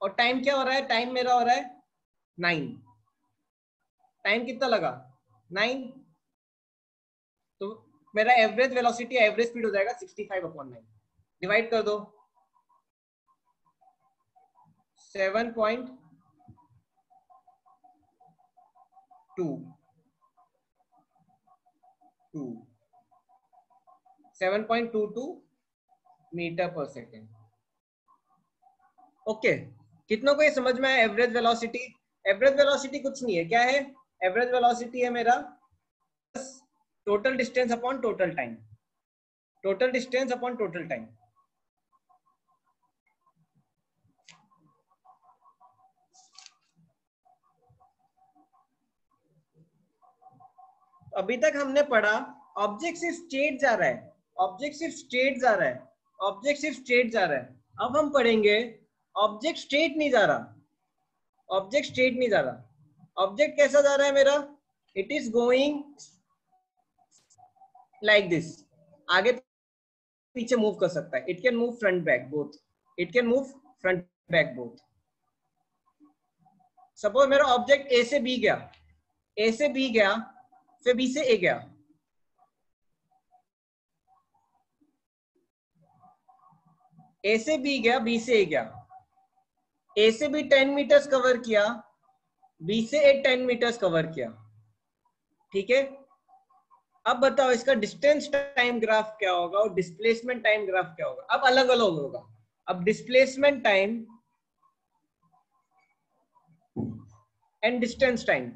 और टाइम क्या हो रहा है, टाइम मेरा हो रहा है 9। टाइम कितना लगा 9, तो मेरा एवरेज वेलोसिटी एवरेज स्पीड हो जाएगा 65/9। डिवाइड कर दो 7.2 7.22 मीटर पर सेकेंड। ओके, कितनों को ये समझ में आया एवरेज वेलोसिटी? एवरेज वेलोसिटी कुछ नहीं है, क्या है, एवरेज वेलोसिटी है मेरा total distance upon total time, total distance upon total time. अभी तक हमने पढ़ा ऑब्जेक्ट सिर्फ स्टेट जा रहा है, ऑब्जेक्ट सिर्फ स्टेट जा रहा है, ऑब्जेक्ट सिर्फ स्टेट जा रहा है। अब हम पढ़ेंगे ऑब्जेक्ट स्टेट नहीं जा रहा, ऑब्जेक्ट स्टेट नहीं जा रहा। ऑब्जेक्ट कैसा जा रहा है मेरा, it is going like this, आगे पीछे मूव कर सकता है, it can move front back both, it can move front back both. Suppose मेरा ऑब्जेक्ट ए से बी गया, ए से बी गया, फिर बी से ए गया, ए से बी गया, बी से ए गया, ए से बी 10 मीटर्स कवर किया, बी से ए 10 मीटर्स कवर किया, ठीक है। अब बताओ इसका डिस्टेंस टाइम ग्राफ क्या होगा और डिस्प्लेसमेंट टाइम ग्राफ क्या होगा? अब अलग अलग होगा। अब displacement time and distance time,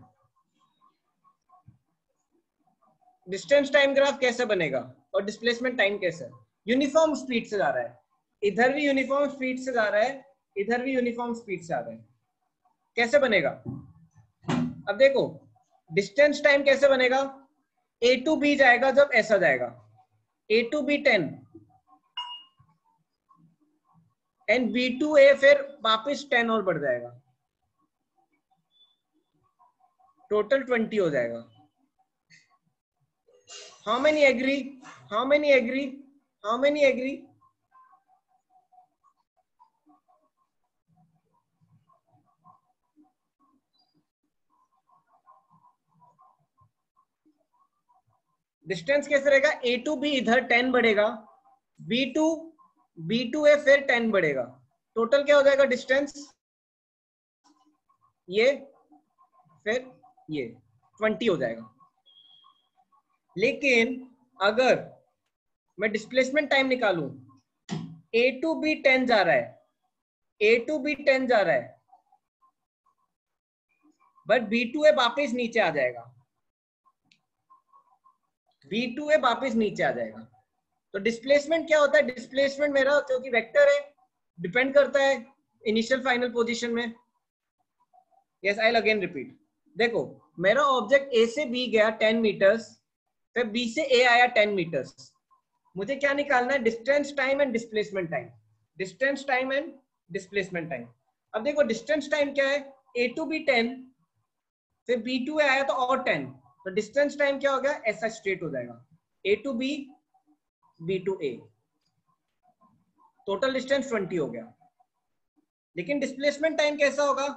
distance time graph कैसे बनेगा और डिस्प्लेसमेंट टाइम कैसे? यूनिफॉर्म स्पीड से जा रहा है, इधर भी यूनिफॉर्म स्पीड से जा रहा है, इधर भी यूनिफॉर्म स्पीड से आ रहा है, कैसे बनेगा? अब देखो डिस्टेंस टाइम कैसे बनेगा? A to B जाएगा जब ऐसा जाएगा, A to B 10 and B to A फिर वापस 10 और बढ़ जाएगा, टोटल 20 हो जाएगा। How many agree? How many agree? How many agree? Distance कैसे रहेगा? A to B इधर 10 बढ़ेगा, B to A फिर 10 बढ़ेगा, टोटल क्या हो जाएगा डिस्टेंस? ये फिर ये 20 हो जाएगा। लेकिन अगर मैं डिस्प्लेसमेंट टाइम निकालूं, A to B 10 जा रहा है, A to B 10 जा रहा है, बट B to A वापस नीचे आ जाएगा, B to A वापस नीचे आ जाएगा। तो डिस्प्लेसमेंट क्या होता है? डिस्प्लेसमेंट मेरा क्योंकि वेक्टर है, डिपेंड करता है इनिशियल फाइनल पोजीशन में। Yes, I will again repeat. देखो मेरा ऑब्जेक्ट A से B गया 10 मीटर्स, फिर B से A आया 10 मीटर्स। मुझे क्या निकालना है? Distance time and displacement time, distance time and displacement time. अब देखो डिस्टेंस टाइम क्या है? A to B 10, फिर B to A आया तो और 10, तो डिस्टेंस टाइम क्या हो गया? ऐसा स्ट्रेट हो जाएगा, A to B, B to A, total distance 20 हो गया। लेकिन डिस्प्लेसमेंट टाइम कैसा होगा?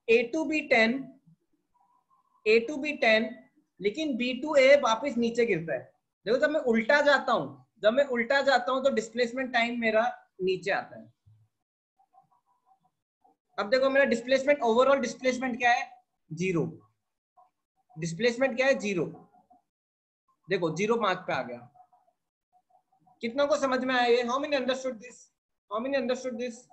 A to B 10, A to B 10, लेकिन B to A वापस नीचे गिरता है। देखो जब मैं उल्टा जाता हूं तो डिस्प्लेसमेंट टाइम मेरा नीचे आता है। अब देखो मेरा डिस्प्लेसमेंट, ओवरऑल डिस्प्लेसमेंट क्या है? 0। डिस्प्लेसमेंट क्या है? 0। देखो 0 मार्क पे आ गया। कितना को समझ में आया ये? How many understood this? How many understood this?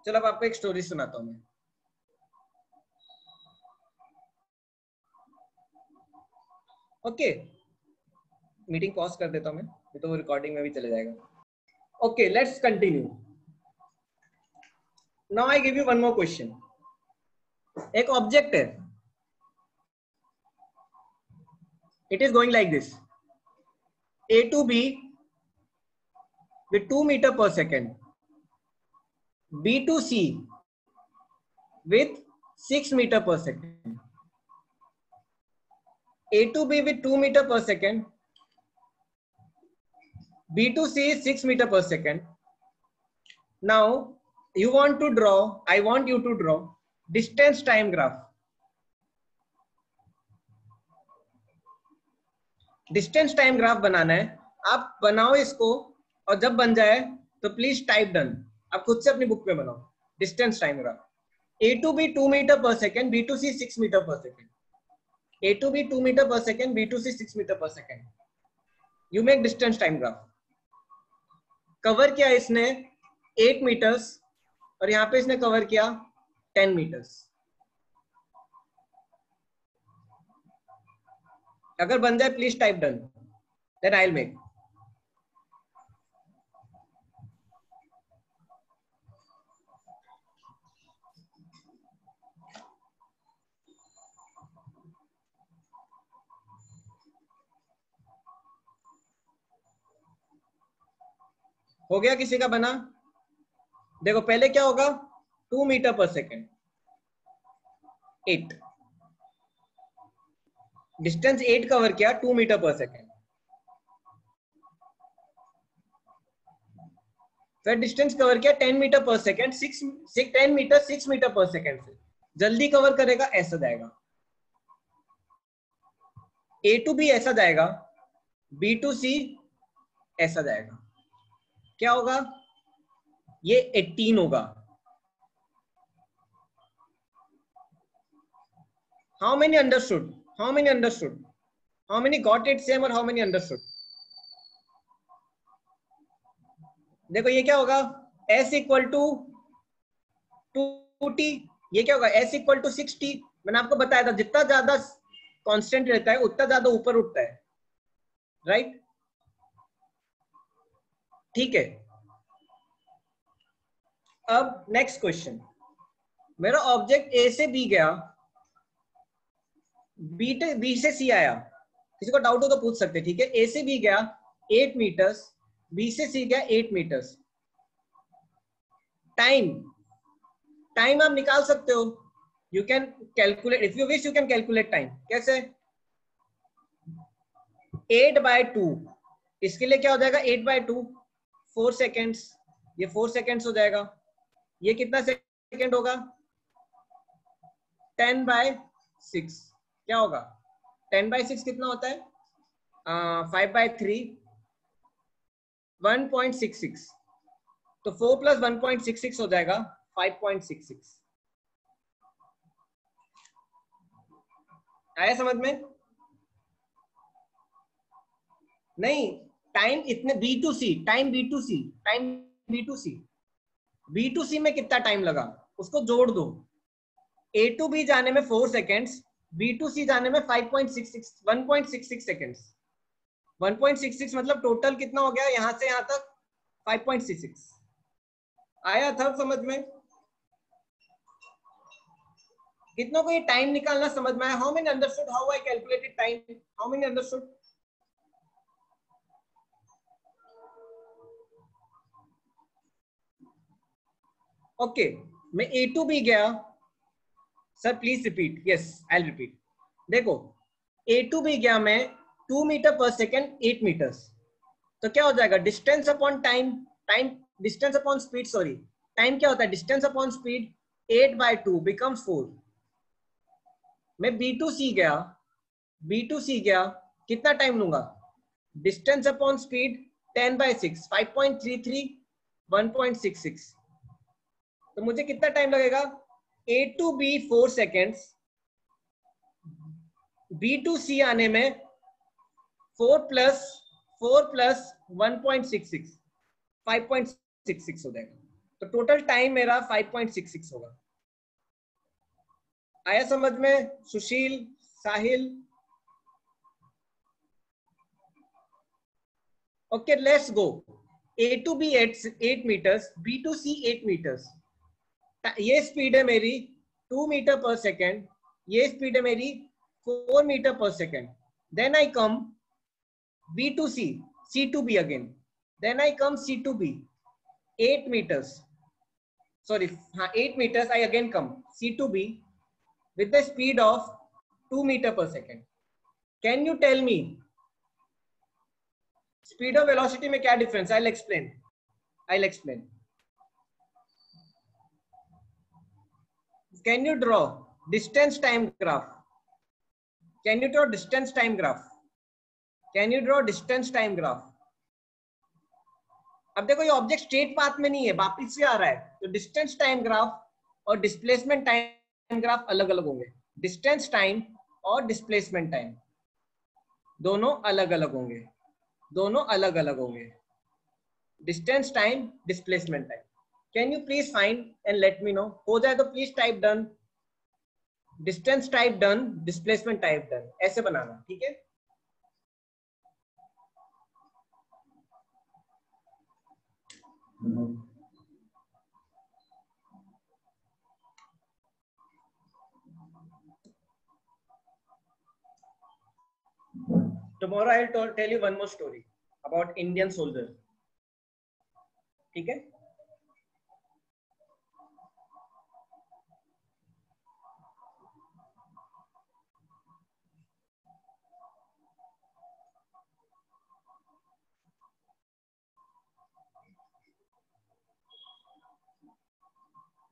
चलो अब आपको एक स्टोरी सुनाता हूं मैं। ओके, मीटिंग पॉज कर देता हूं मैं, तो वो रिकॉर्डिंग में भी चले जाएगा। Okay, let's continue. Now I give you one more question. एक ऑब्जेक्ट है, it is going like this, A to B with 2 meter per second, B to C with 6 meter per second, A to B with 2 meter per second, B to C is 6 meter per second. Now you want to draw, I want you to draw distance time graph. Distance time graph बनाना है, आप बनाओ इसको, और जब बन जाए तो प्लीज टाइप डन। आप खुद से अपनी बुक में बनाओ distance time graph. A to B 2 metre पर second, B to C 6 metre पर second, A to B 2 metre पर second, B to C 6 metre पर second. You make distance time graph. Cover किया इसने 8 मीटर्स और यहाँ पे इसने कवर किया 10 मीटर्स। अगर बन जाए please type done, then I will make. हो गया किसी का बना? देखो पहले क्या होगा? 2 मीटर पर सेकेंड, 8 डिस्टेंस 8 कवर किया 2 मीटर पर सेकेंड। फिर डिस्टेंस कवर किया 10 मीटर पर सेकेंड, 10 मीटर 6 मीटर पर सेकेंड से जल्दी कवर करेगा, ऐसा जाएगा। A to B ऐसा जाएगा, B to C ऐसा जाएगा। क्या होगा? ये 18 होगा। How many understood? How many understood? How many got it same और हाउ मेनी अंडरस्टूड? देखो ये क्या होगा? S इक्वल टू 2t ये क्या होगा, s इक्वल टू 60। मैंने आपको बताया था जितना ज्यादा कांस्टेंट रहता है उतना ज्यादा ऊपर उठता है, राइट? ठीक है, अब नेक्स्ट क्वेश्चन, मेरा ऑब्जेक्ट ए से बी गया, बी से सी आया, किसी को डाउट हो तो पूछ सकते, ठीक है? ए से बी गया 8 मीटर्स, बी से सी गया 8 मीटर्स। टाइम आप निकाल सकते हो, you can calculate, if you wish you can calculate time. कैसे? 8/2, इसके लिए क्या हो जाएगा 8/2, 4 सेकेंड्स, ये 4 सेकेंड्स हो जाएगा। ये कितना सेकेंड होगा, 10/6। क्या होगा 10/6 कितना होता है, 5/3, 1.66, तो 4 + 1.66 हो जाएगा 5.66। आया समझ में? नहीं, टाइम इतने B2C, B2C में कितना टाइम लगा उसको जोड़ दो। A to B जाने में 4 सेकेंड्स, B to C जाने में 5.66, 1.66 सेकेंड्स। 1.66 मतलब टोटल कितना हो गया यहां से यहां तक 5.66। आया था समझ में? कितनों को ये टाइम निकालना समझ में आया? How many understood how I calculated time? How many understood? Okay, मैं A to B गया, sir please repeat, yes I will repeat. देखो A to B गया मैं 2 मीटर पर सेकेंड 8 मीटर्स, तो क्या हो जाएगा distance upon time, distance upon speed, sorry time क्या होता है डिस्टेंस अपॉन स्पीड, 8/2 बिकम्स 4। मैं B to C गया, कितना टाइम लूंगा, डिस्टेंस अपॉन स्पीड 10/6, 5.33, 1.66, तो मुझे कितना टाइम लगेगा, A to B 4 seconds, B to C आने में 4 + 1.66, 5.66 हो जाएगा, तो टोटल टाइम मेरा 5.66 होगा। आया समझ में Sushil, Sahil? Okay let's go. A to B 8 metres, B to C 8 metres, ये स्पीड है मेरी 2 मीटर पर सेकेंड, ये स्पीड है मेरी 4 मीटर पर second. Then I come B to C, C to B again, then I come C to B 8 meters, sorry 8 meters, I again come C to B with the speed of 2 meter per second. Can you tell me speed और velocity में क्या difference? I'll explain. Can you draw distance time graph? Can you draw distance time graph? अब देखो ये object straight path में नहीं है, वापिस से आ रहा है, तो डिस्टेंस टाइम ग्राफ और डिस्प्लेसमेंट टाइम ग्राफ अलग अलग होंगे। डिस्टेंस टाइम और डिस्प्लेसमेंट टाइम दोनों अलग अलग होंगे, distance time, displacement time. Can you please find and let me know? हो जाए तो please type done, distance type done, displacement type done, ऐसे बनाना, ठीक है? Tomorrow I'll tell you one more story about Indian soldier, ठीक है?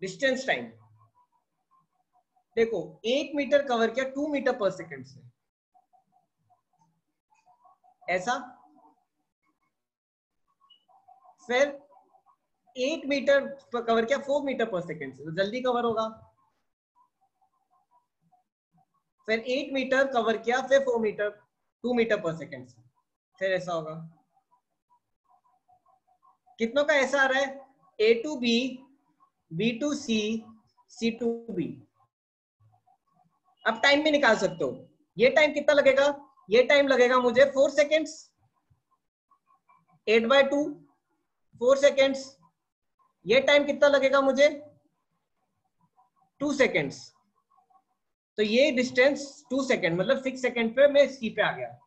Distance time देखो 1 metre cover किया 2 मीटर पर सेकेंड से, ऐसा। फिर 8 मीटर कवर किया 4 मीटर पर सेकेंड से, तो जल्दी कवर होगा। फिर 8 मीटर कवर किया, फिर 4 मीटर 2 मीटर पर सेकेंड से, फिर ऐसा होगा। कितनों का ऐसा आ रहा है, A to B, B to C, C2B। अब टाइम भी निकाल सकते हो। ये टाइम कितना लगेगा? ये टाइम लगेगा मुझे 4 सेकेंड्स, 8/2 4 सेकेंड्स। ये टाइम कितना लगेगा मुझे? 2 सेकेंड्स। तो ये डिस्टेंस 2 सेकेंड, मतलब 6 सेकेंड पे मैं सी पे आ गया।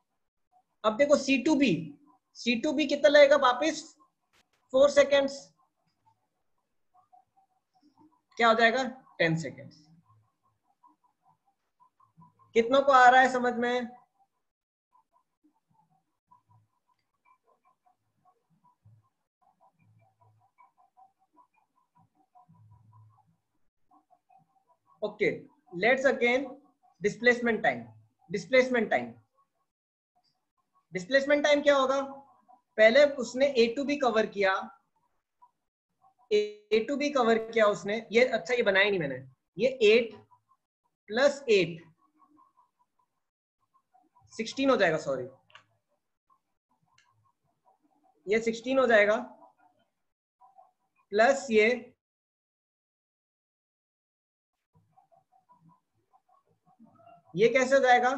अब देखो C2B कितना लगेगा? वापिस 4 सेकेंड्स, क्या हो जाएगा? 10 सेकेंड्स। कितनों को आ रहा है समझ में? Okay, let's again displacement time. Displacement time क्या होगा? पहले उसने A2B कवर किया, A2B कवर किया उसने। ये अच्छा, ये बनाया नहीं मैंने। ये 8 + 8 16 हो जाएगा, सॉरी, ये 16 हो जाएगा, प्लस ये कैसे हो जाएगा?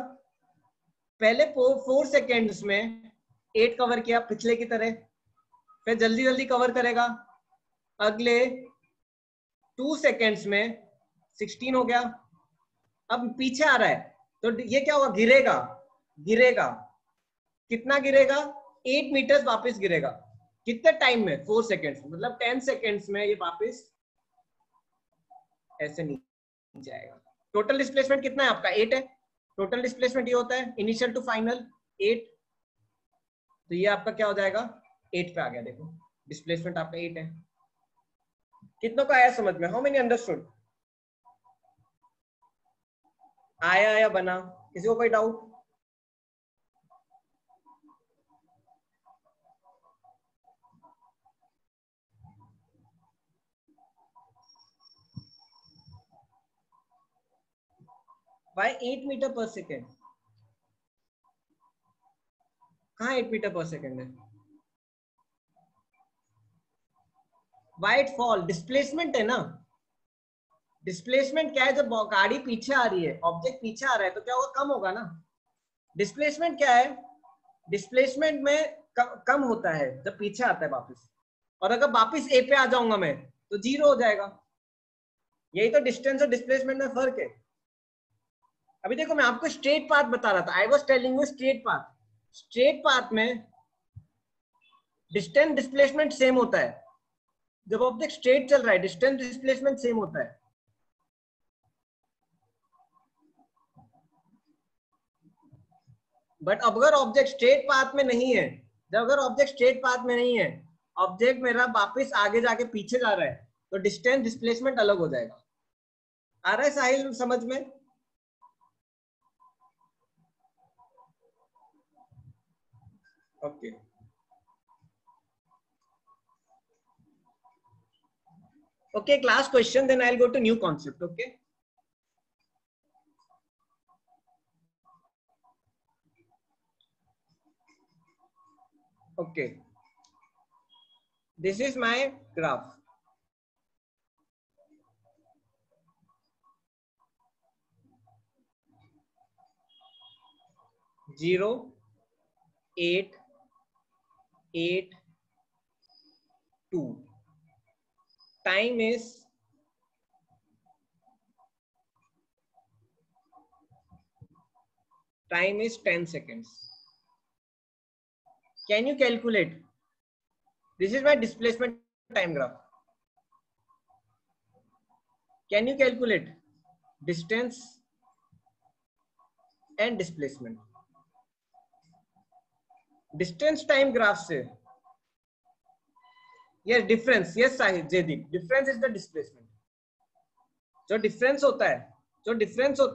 पहले 4 सेकेंड्स में 8 कवर किया पिछले की तरह, फिर जल्दी जल्दी कवर करेगा। अगले 2 सेकेंड्स में 16 हो गया। अब पीछे आ रहा है तो ये क्या होगा? गिरेगा। कितना गिरेगा? 8 मीटर्स वापस गिरेगा। कितने टाइम में? 4 सेकेंड्स, मतलब 10 सेकेंड्स में ये वापस ऐसे नीचे जाएगा। टोटल डिस्प्लेसमेंट कितना है आपका? 8 है। टोटल डिस्प्लेसमेंट ये होता है इनिशियल टू फाइनल 8। तो ये आपका क्या हो जाएगा? 8 पे आ गया। देखो डिस्प्लेसमेंट आपका 8 है। कितनों को आया समझ में? How many understood? आया या बना? किसी को कोई डाउट? Why 8 मीटर पर सेकेंड? कहाँ 8 मीटर पर सेकेंड है? Why it fall? डिस्प्लेसमेंट है ना। डिस्प्लेसमेंट क्या है? जब गाड़ी पीछे आ रही है, ऑब्जेक्ट पीछे आ रहा है, तो क्या होगा? कम होगा ना। डिस्प्लेसमेंट क्या है? डिस्प्लेसमेंट में कम होता है जब पीछे आता है वापस। और अगर वापस ए पे आ जाऊंगा मैं तो 0 हो जाएगा। यही तो डिस्टेंस और डिस्प्लेसमेंट में फर्क है। अभी देखो मैं आपको स्ट्रेट पाथ बता रहा था। I was telling you straight path. Straight path में डिस्टेंस डिस्प्लेसमेंट सेम होता है। जब ऑब्जेक्ट स्ट्रेट चल रहा है डिस्टेंस डिस्प्लेसमेंट सेम होता है। बट अगर ऑब्जेक्ट स्ट्रेट पाथ में नहीं है, अगर ऑब्जेक्ट स्ट्रेट पाथ में नहीं है, ऑब्जेक्ट मेरा वापस आगे जाके पीछे जा रहा है, तो डिस्टेंस डिस्प्लेसमेंट अलग हो जाएगा। आ रहा है साहिल समझ में? Okay okay, class question, then I will go to new concept. Okay, okay, this is my graph. Zero, 8, 8, 2. Time is 10 seconds. Can you calculate? This is my displacement time graph. Can you calculate distance and displacement? Distance time graph से, yes, difference, yes Sahid, Jaydeep, difference is the displacement. जो difference होता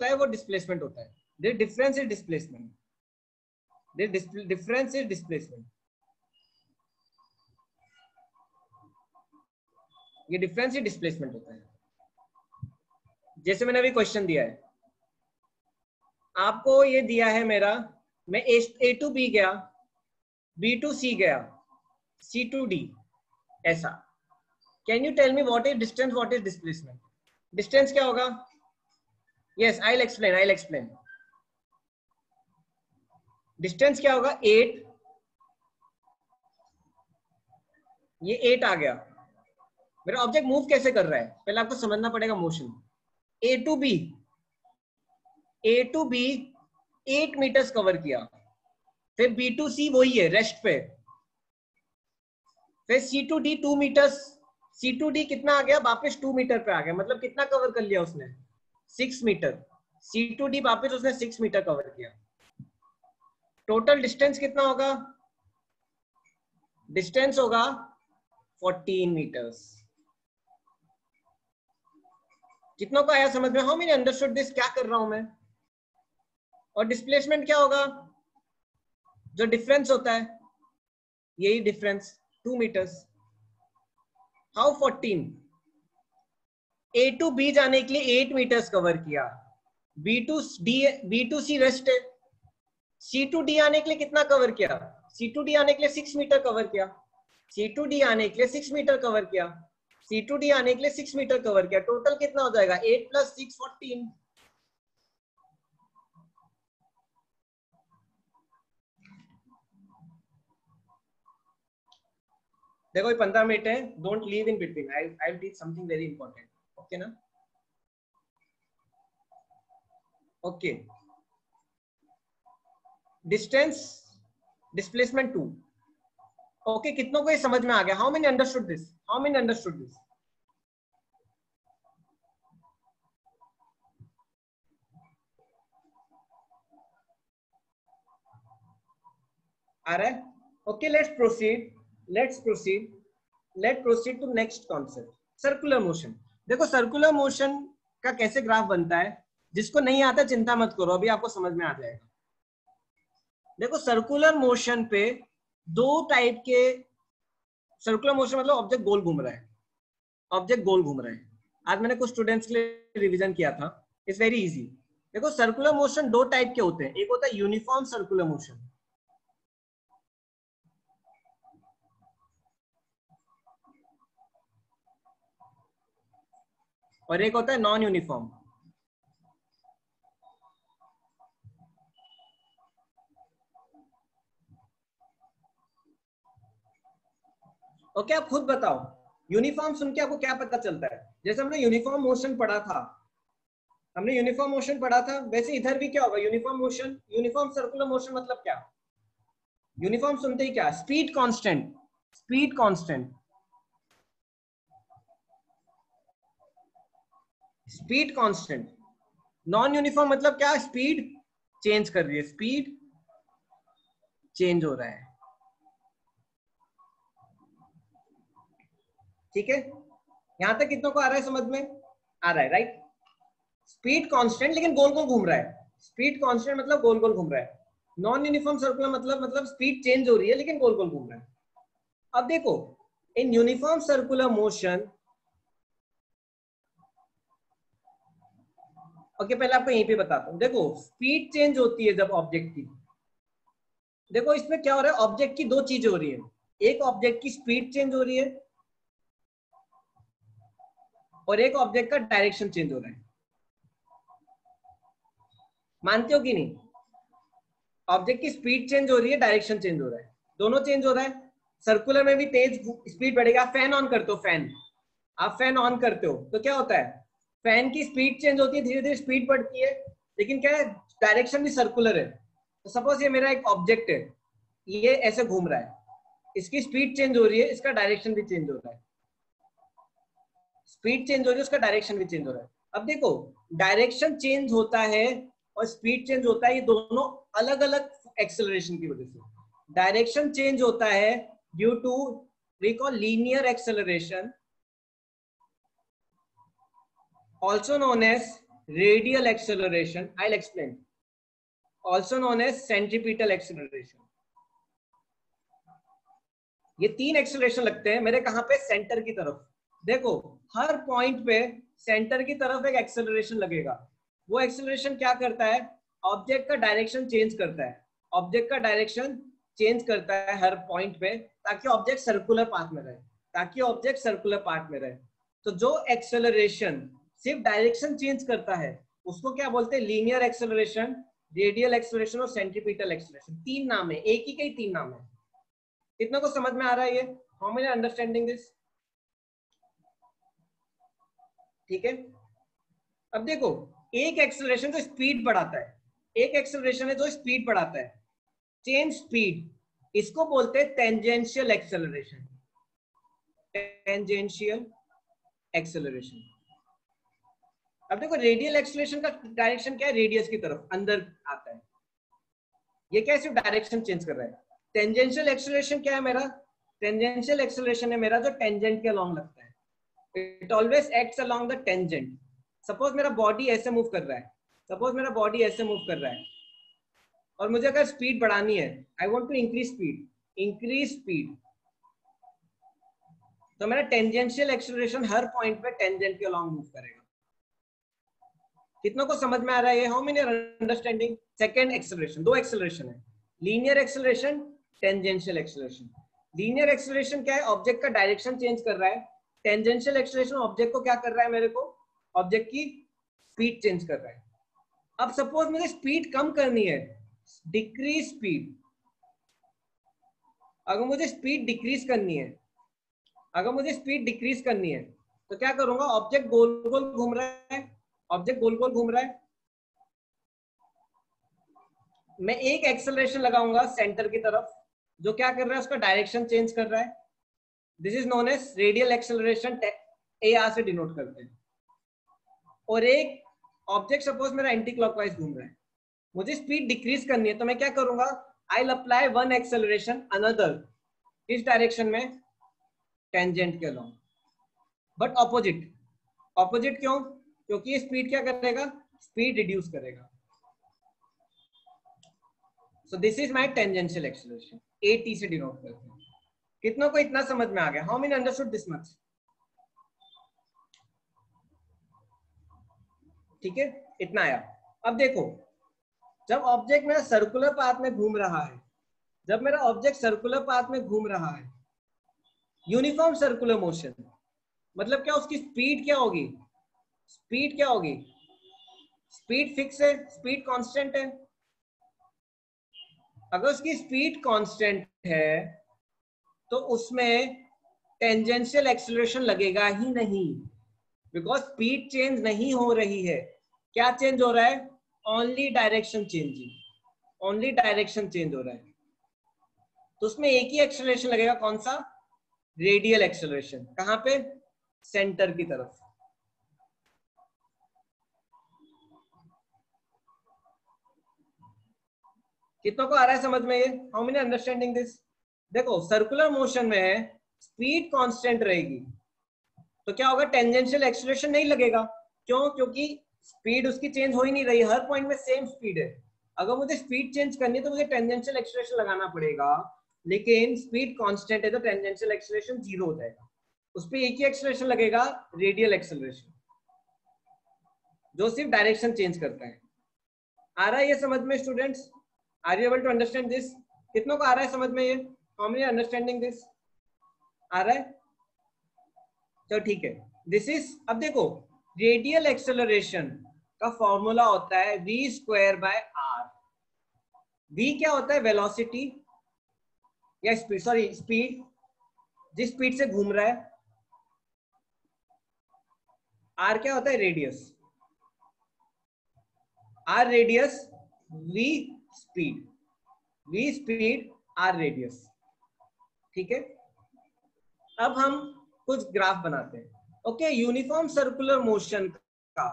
है वो displacement होता है. The difference is displacement. The difference is displacement. ये difference ही displacement होता है. जैसे मैंने अभी क्वेश्चन दिया है आपको, ये दिया है मेरा, मैं A to B गया, B to C गया, C to D, ऐसा. Can you tell me what is distance, what is displacement? Distance क्या होगा? Yes, I will explain. Distance क्या होगा? 8, ये 8 आ गया। मेरा ऑब्जेक्ट मूव कैसे कर रहा है? पहले आपको समझना पड़ेगा motion. A to B 8 metres cover किया, फिर बी टू सी वही है रेस्ट पे, फिर C to D 2 metres, C to D कितना आ गया? वापस 2 मीटर पे आ गया, मतलब कितना कवर कर लिया उसने? 6 मीटर। सी टू डी वापस उसने 6 मीटर कवर किया। टोटल डिस्टेंस कितना होगा? डिस्टेंस होगा 14 मीटर्स। कितनों को आया समझ में? How many understood this? क्या कर रहा हूं मैं? और डिस्प्लेसमेंट क्या होगा? जो डिफरेंस होता है, यही difference 2 metres. How 14? A to B जाने के लिए 8 मीटर्स कवर किया, बी टू सी रेस्ट है, सी टू डी आने के लिए कितना कवर किया? सी टू डी आने के लिए 6 मीटर कवर किया, सी टू डी आने के लिए 6 मीटर कवर किया, सी टू डी आने के लिए 6 मीटर कवर किया। टोटल कितना हो जाएगा? 8 + 6 14। देखो ये 15 मिनट है, don't leave in between, I will teach something very important. Okay ना? Okay, distance, displacement 2। ओके, कितनों को ये समझ में आ गया? How many understood this? How many understood this? आ रहा है? Okay, let's proceed to next concept, circular motion. देखो सर्कुलर मोशन का कैसे ग्राफ बनता है, जिसको नहीं आता चिंता मत करो, अभी आपको समझ में आ जाएगा। देखो सर्कुलर मोशन पे 2 टाइप के, सर्कुलर मोशन मतलब ऑब्जेक्ट गोल घूम रहा है, ऑब्जेक्ट गोल घूम रहा है। आज मैंने कुछ स्टूडेंट्स के लिए रिवीजन किया था, इट्स वेरी इजी। देखो सर्कुलर मोशन 2 टाइप के होते हैं, एक होता है यूनिफॉर्म सर्कुलर मोशन, और एक होता है नॉन यूनिफॉर्म। ओके, आप खुद बताओ, यूनिफॉर्म सुन के आपको क्या पता चलता है? जैसे हमने यूनिफॉर्म मोशन पढ़ा था, वैसे इधर भी क्या होगा? Uniform motion, uniform circular motion मतलब क्या? यूनिफॉर्म सुनते ही क्या? Speed constant, speed constant, speed constant. Non uniform मतलब क्या? स्पीड चेंज कर रही है, स्पीड चेंज हो रहा है। ठीक है, यहां तक कितनों को आ रहा है समझ में? आ रहा है, राइट? स्पीड कांस्टेंट लेकिन गोल गोल घूम रहा है, स्पीड कांस्टेंट मतलब गोल गोल घूम रहा है। नॉन यूनिफॉर्म सर्कुलर मतलब स्पीड चेंज हो रही है लेकिन गोल गोल घूम रहा है। अब देखो in uniform circular motion, okay पहले आपको यहीं पे बताता हूं। देखो स्पीड चेंज होती है जब ऑब्जेक्ट की, देखो इसमें क्या हो रहा है? ऑब्जेक्ट की 2 चीजें हो रही है, एक ऑब्जेक्ट की स्पीड चेंज हो रही है और एक ऑब्जेक्ट का डायरेक्शन चेंज हो रहा है। मानते हो कि नहीं? ऑब्जेक्ट की स्पीड चेंज हो रही है, डायरेक्शन चेंज हो रहा है, दोनों चेंज हो रहा है। सर्कुलर में भी तेज स्पीड बढ़ेगा। फैन ऑन करते हो, फैन, आप फैन ऑन करते हो तो क्या होता है? फैन की स्पीड चेंज होती है, धीरे धीरे स्पीड बढ़ती है, लेकिन क्या है? डायरेक्शन भी सर्कुलर है। तो सपोज ये मेरा एक ऑब्जेक्ट है, ये ऐसे घूम रहा है, इसकी स्पीड चेंज हो रही है, इसका डायरेक्शन भी चेंज हो रहा है, स्पीड चेंज हो रही है, उसका डायरेक्शन भी चेंज हो रहा है। अब देखो डायरेक्शन चेंज होता है और स्पीड चेंज होता है, ये दोनों अलग अलग एक्सेलरेशन की वजह से। डायरेक्शन चेंज होता है due to we call linear acceleration, also known as radial acceleration, I'll explain, also known as centripetal acceleration। ये 3 एक्सेलरेशन लगते हैं मेरे कहां पे? सेंटर की तरफ। देखो हर पॉइंट पे सेंटर की तरफ एक एक्सेलरेशन लगेगा। वो एक्सेलरेशन क्या करता है? ऑब्जेक्ट का डायरेक्शन चेंज करता है, ऑब्जेक्ट का डायरेक्शन चेंज करता है हर पॉइंट पे, ताकि ऑब्जेक्ट सर्कुलर पाथ में रहे, ताकि ऑब्जेक्ट सर्कुलर पाथ में रहे। तो जो एक्सेलरेशन सिर्फ डायरेक्शन चेंज करता है उसको क्या बोलते हैं? लीनियर एक्सेलरेशन, रेडियल एक्सेलरेशन और सेंट्रीपिटल एक्सेलरेशन। तीन नाम है, एक ही के ही तीन नाम है। कितनों को समझ में आ रहा है ये? How many understanding this? ठीक है। अब देखो, एक एक्सेलरेशन जो स्पीड बढ़ाता है, एक एक्सेलरेशन है जो स्पीड बढ़ाता है, चेंज स्पीड, इसको बोलते हैं टेंजेंशियल एक्सेलरेशन। Tangential acceleration. अब देखो, रेडियल एक्सेलरेशन का डायरेक्शन क्या है? रेडियस की तरफ अंदर आता है। ये क्या, सिर्फ डायरेक्शन चेंज कर रहा है। टेंजेंशियल एक्सेलरेशन क्या है मेरा? टेंजेंशियल एक्सेलरेशन है मेरा जो टेंजेंट के अलोंग लगता है। It always acts along the tangent. Suppose मेरा बॉडी ऐसे मूव कर रहा है, सपोज मेरा बॉडी ऐसे मूव कर रहा है और मुझे अगर स्पीड बढ़ानी है, I want to increase speed, increase speed, तो मेरा टेंजेंशियल एक्सेलरेशन हर पॉइंट पे टेंजेंट के अलोंग मूव करेगा। कितनों को समझ में आ रहा है ये? How many understanding? Second acceleration, दो एक्सेलरेशन है, linear acceleration, tangential acceleration. Linear acceleration क्या है? ऑब्जेक्ट का डायरेक्शन चेंज कर रहा है। टेंजेंशियल एक्सेलरेशन ऑब्जेक्ट को क्या कर रहा है? मेरे को ऑब्जेक्ट की स्पीड चेंज कर रहा है। अब सपोज मुझे स्पीड कम करनी है, डिक्रीज स्पीड। अगर मुझे स्पीड डिक्रीज करनी है, अगर मुझे स्पीड डिक्रीज करनी है तो क्या करूंगा? ऑब्जेक्ट गोल गोल घूम रहा है, ऑब्जेक्ट गोल गोल घूम रहा है, मैं एक एक्सेलरेशन लगाऊंगा सेंटर की तरफ, जो क्या कर रहा है? उसका डायरेक्शन चेंज कर रहा है। This is known as radial acceleration, AR से डिनोट करते हैं। और एक ऑब्जेक्ट सपोज मेरा एंटी क्लॉकवाइज घूम रहा है, मुझे स्पीड डिक्रीज करनी है, तो मैं क्या करूंगा? I will apply one acceleration another, इस डायरेक्शन में, टेंजेंट के अलोंग, बट ऑपोजिट। ऑपोजिट क्यों? क्योंकि ये स्पीड क्या करेगा? स्पीड रिड्यूस करेगा। सो this is my tangential acceleration, AT से डिनोट करते हैं। कितनों को इतना समझ में आ गया? How many understood this much? ठीक है, इतना आया। अब देखो, जब ऑब्जेक्ट मेरा सर्कुलर पाथ में घूम रहा है, जब मेरा ऑब्जेक्ट सर्कुलर पाथ में घूम रहा है, यूनिफॉर्म सर्कुलर मोशन, मतलब क्या? उसकी स्पीड क्या होगी? स्पीड क्या होगी? स्पीड फिक्स है, स्पीड कांस्टेंट है। अगर उसकी स्पीड कांस्टेंट है तो उसमें टेंजेंशियल एक्सेलरेशन लगेगा ही नहीं, बिकॉज स्पीड चेंज नहीं हो रही है। क्या चेंज हो रहा है? Only direction changing, only direction change हो रहा है। तो उसमें एक ही एक्सेलरेशन लगेगा, कौन सा? Radial acceleration. कहां पे? सेंटर की तरफ। कितनों को आ रहा है समझ में ये? How many understanding this? देखो, सर्कुलर मोशन में स्पीड कांस्टेंट रहेगी तो क्या होगा? टेंजेंशियल एक्सेलरेशन नहीं लगेगा। क्यों? क्योंकि स्पीड उसकी चेंज हो ही नहीं रही, हर पॉइंट में सेम स्पीड है। अगर मुझे स्पीड चेंज करनी है तो मुझे टेंजेंशियल एक्सेलरेशन लगाना पड़ेगा, लेकिन स्पीड कांस्टेंट है तो टेंजेंशियल एक्सेलरेशन 0 हो जाएगा। उस पर एक ही एक्सेलरेशन लगेगा, रेडियल एक्सेलरेशन, जो सिर्फ डायरेक्शन चेंज करता है। आ रहा है ये समझ में students? Are you able to understand this? कितनों को आ रहा है समझ में ये? How many understanding this? आ रहा है? चलो ठीक है। दिस इज, अब देखो, रेडियल एक्सेलरेशन का फॉर्मूला होता है v²/r। v क्या होता है? वेलोसिटी या स्पीड, सॉरी स्पीड, जिस स्पीड से घूम रहा है। r क्या होता है? Radius. r radius, v speed, v speed, r radius. ठीक है। अब हम कुछ ग्राफ बनाते हैं। ओके, यूनिफॉर्म सर्कुलर मोशन का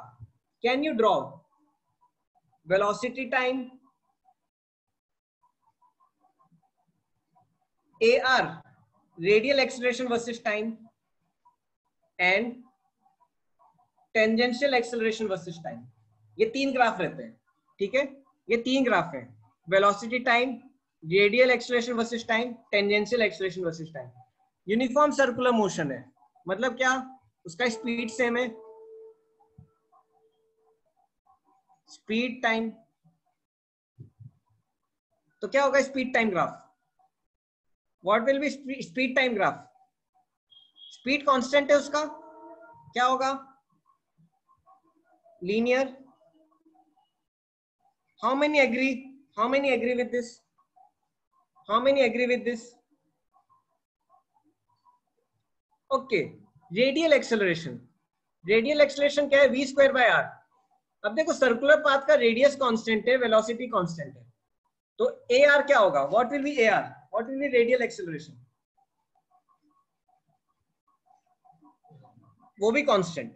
can you draw velocity time AR, radial acceleration versus time, and tangential acceleration versus time. ये तीन ग्राफ रहते हैं। ठीक है, ये तीन ग्राफ हैं, velocity time, radial acceleration versus time, tangential acceleration versus time. Uniform circular motion है, मतलब क्या? उसका स्पीड सेम है, स्पीड टाइम। तो क्या होगा speed time graph? What will B speed time graph? Speed constant है उसका, क्या होगा? linear. How many agree? How many agree with this? How many agree with this? Okay. Radial acceleration. Radial acceleration क्या है? V square by r. अब देखो circular path का radius constant है, वेलोसिटी कांस्टेंट है, तो AR क्या होगा? What will be AR? What will be radial acceleration? वो भी कांस्टेंट,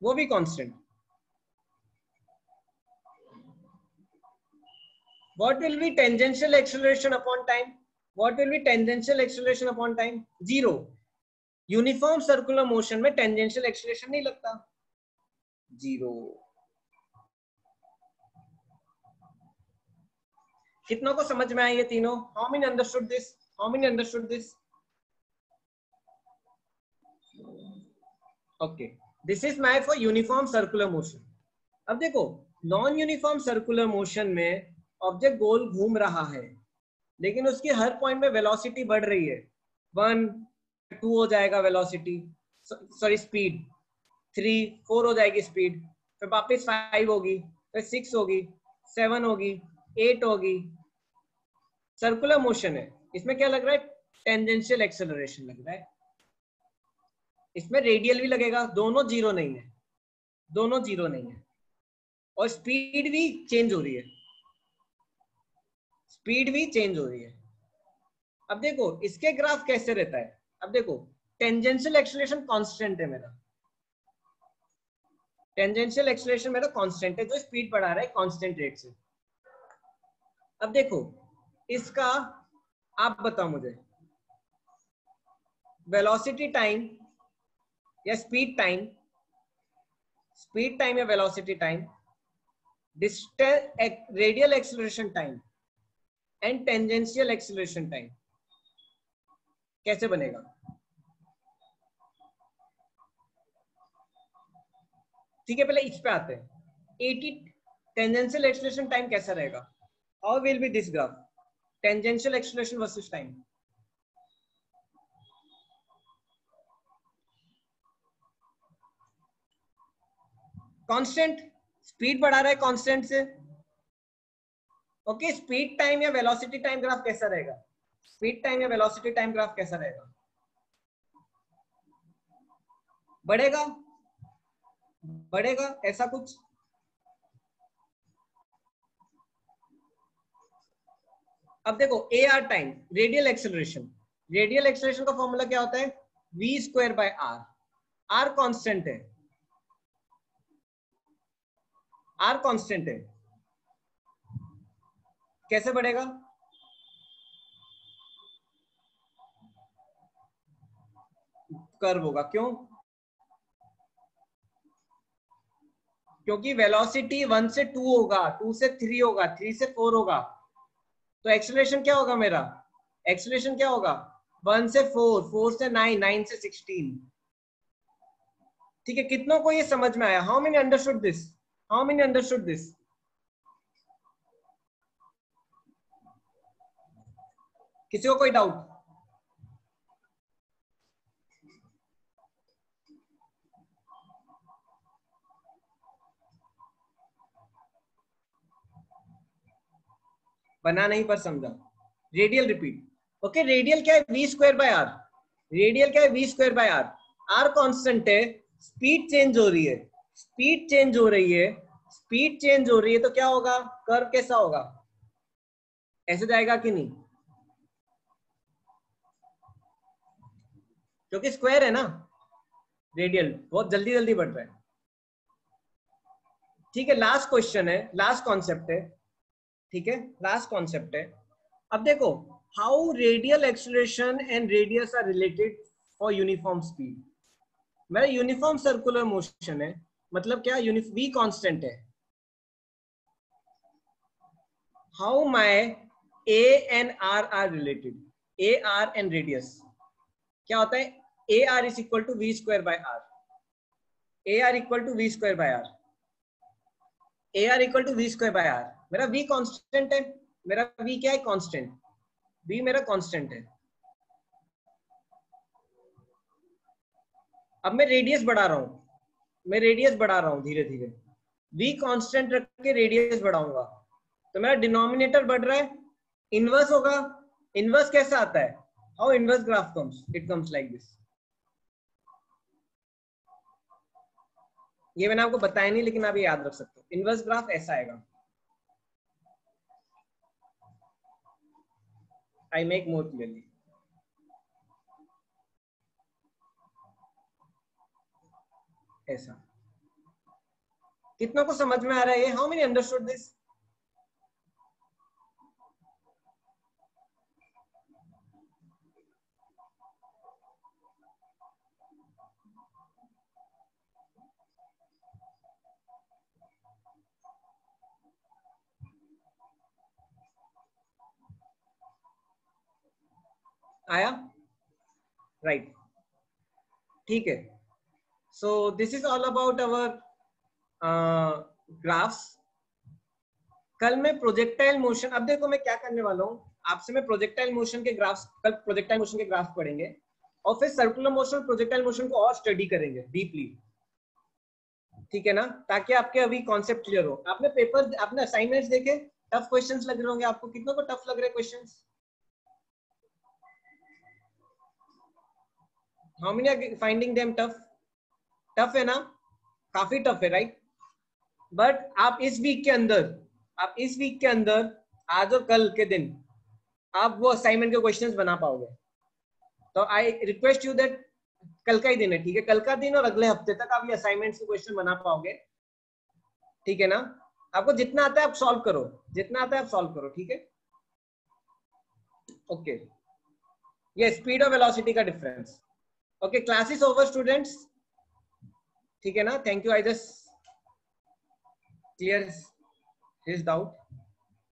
वो भी constant. What will be tangential acceleration upon time? What will be tangential acceleration upon time? Zero. Uniform circular motion में tangential acceleration नहीं लगता, zero. कितनों को समझ में आए ये तीनों? How many understood this? How many understood this? Okay, this is my for uniform circular motion. अब देखो नॉन यूनिफॉर्म सर्कुलर मोशन में ऑब्जेक्ट गोल घूम रहा है, लेकिन उसकी हर पॉइंट में वेलोसिटी बढ़ रही है. 1 2 हो जाएगा वेलोसिटी, सॉरी स्पीड, 3 4 हो जाएगी स्पीड, फिर वापस 5 होगी, फिर 6 होगी, 7 होगी, 8 होगी. सर्कुलर मोशन है, इसमें क्या लग रहा है? टेंजेंशियल एक्सेलरेशन लग रहा है. इसमें रेडियल भी लगेगा, दोनों जीरो नहीं है, दोनों जीरो नहीं है. और स्पीड भी चेंज हो रही है, स्पीड भी चेंज हो रही है. अब देखो इसके ग्राफ कैसे रहता है. अब देखो टेंजेंशियल एक्सेलरेशन कांस्टेंट है मेरा, टेंजेंशियल एक्सेलरेशन मेरा कांस्टेंट है, जो स्पीड बढ़ा रहा है कांस्टेंट रेट से. अब देखो इसका, आप बताओ मुझे, वेलोसिटी टाइम या स्पीड टाइम, स्पीड टाइम या velocity time, distance radial acceleration time and tangential acceleration time कैसे बनेगा? ठीक है, पहले इस पे आते हैं. 80 टेंजेंशियल एक्सेलरेशन टाइम कैसा रहेगा? How will B this graph? Tangential acceleration versus time. Constant, speed बढ़ा रहा है कांस्टेंट से. ओके, स्पीड टाइम या वेलोसिटी टाइम ग्राफ कैसा रहेगा? स्पीड टाइम या वेलोसिटी टाइम ग्राफ कैसा रहेगा? बढ़ेगा, बढ़ेगा, ऐसा कुछ. अब देखो AR time, radial acceleration, radial acceleration का फॉर्मूला क्या होता है? V square by R. R constant है, R कांस्टेंट है, कैसे बढ़ेगा? कर्व होगा. क्यों? क्योंकि वेलोसिटी 1 से 2 होगा, 2 से 3 होगा, 3 से 4 होगा, तो एक्सेलरेशन क्या होगा मेरा? एक्सेलरेशन क्या होगा? 1 से 4, 4 से 9, 9 से 16. ठीक है, कितनों को ये समझ में आया? How many understood this? How many understood this? किसी को कोई डाउट? बना नहीं पर समझा. Radial repeat. ओके, रेडियल क्या है? V square by R. Radial क्या है? V square by R. R constant है, स्पीड चेंज हो रही है, स्पीड चेंज हो रही है, स्पीड चेंज हो रही है, तो क्या होगा? कर्व कैसा होगा? ऐसे जाएगा कि नहीं? क्योंकि स्क्वायर है ना, रेडियल बहुत जल्दी जल्दी बढ़ रहा है. ठीक है, लास्ट क्वेश्चन है, लास्ट कॉन्सेप्ट है. ठीक है, लास्ट कॉन्सेप्ट है. अब देखो how radial acceleration and radius are related for uniform speed. मेरा यूनिफॉर्म सर्कुलर मोशन है, मतलब क्या? V कांस्टेंट है. How my A and R are related? AR and radius क्या होता है? AR is equal to V square by R. AR equal to V square by R. AR equal to V square by R. मेरा V constant है, मेरा V क्या है? Constant. V मेरा constant है. अब मैं रेडियस बढ़ा रहा हूं, मैं रेडियस बढ़ा रहा हूँ धीरे धीरे, v कांस्टेंट रख के रेडियस बढ़ाऊंगा तो मेरा डिनोमिनेटर बढ़ रहा है, इनवर्स होगा। इनवर्स कैसा आता है? How inverse graph comes? It comes like this. ये मैंने आपको बताया नहीं लेकिन आप ये याद रख सकते हो, इनवर्स ग्राफ ऐसा आएगा। I make more clearly. ऐसा कितना को समझ में आ रहा है ये? How many understood this? आया? राइट, ठीक है। सो this is all about our graphs. कल मैं प्रोजेक्टाइल मोशन, अब देखो मैं क्या करने वाला हूँ आपसे, मैं प्रोजेक्टाइल मोशन के ग्राफ्स, कल प्रोजेक्टाइल मोशन के ग्राफ पढ़ेंगे और फिर सर्कुलर मोशन, प्रोजेक्टाइल मोशन को और स्टडी करेंगे डीपली, ठीक है ना, ताकि आपके अभी कॉन्सेप्ट क्लियर हो। आपने पेपर, आपने असाइनमेंट्स देखे, टफ क्वेश्चंस लग रहे होंगे आपको, कितनों को टफ लग रहे questions? How many are finding them tough? Tough है ना, काफी टफ है, राइट? बट आप इस वीक के अंदर, आज और कल के दिन आप वो असाइनमेंट के क्वेश्चंस बना पाओगे। तो आई रिक्वेस्ट यू दैट, कल का ही दिन है, ठीक है, कल का दिन और अगले हफ्ते तक आप ये असाइनमेंट्स के क्वेश्चन बना पाओगे, ठीक है ना? आपको जितना आता है आप सॉल्व करो, जितना आता है आप सॉल्व करो, ठीक है? ओके, ये स्पीड और वेलोसिटी का difference. Okay, class is over students, ठीक है ना? Thank you, I just clear his doubt.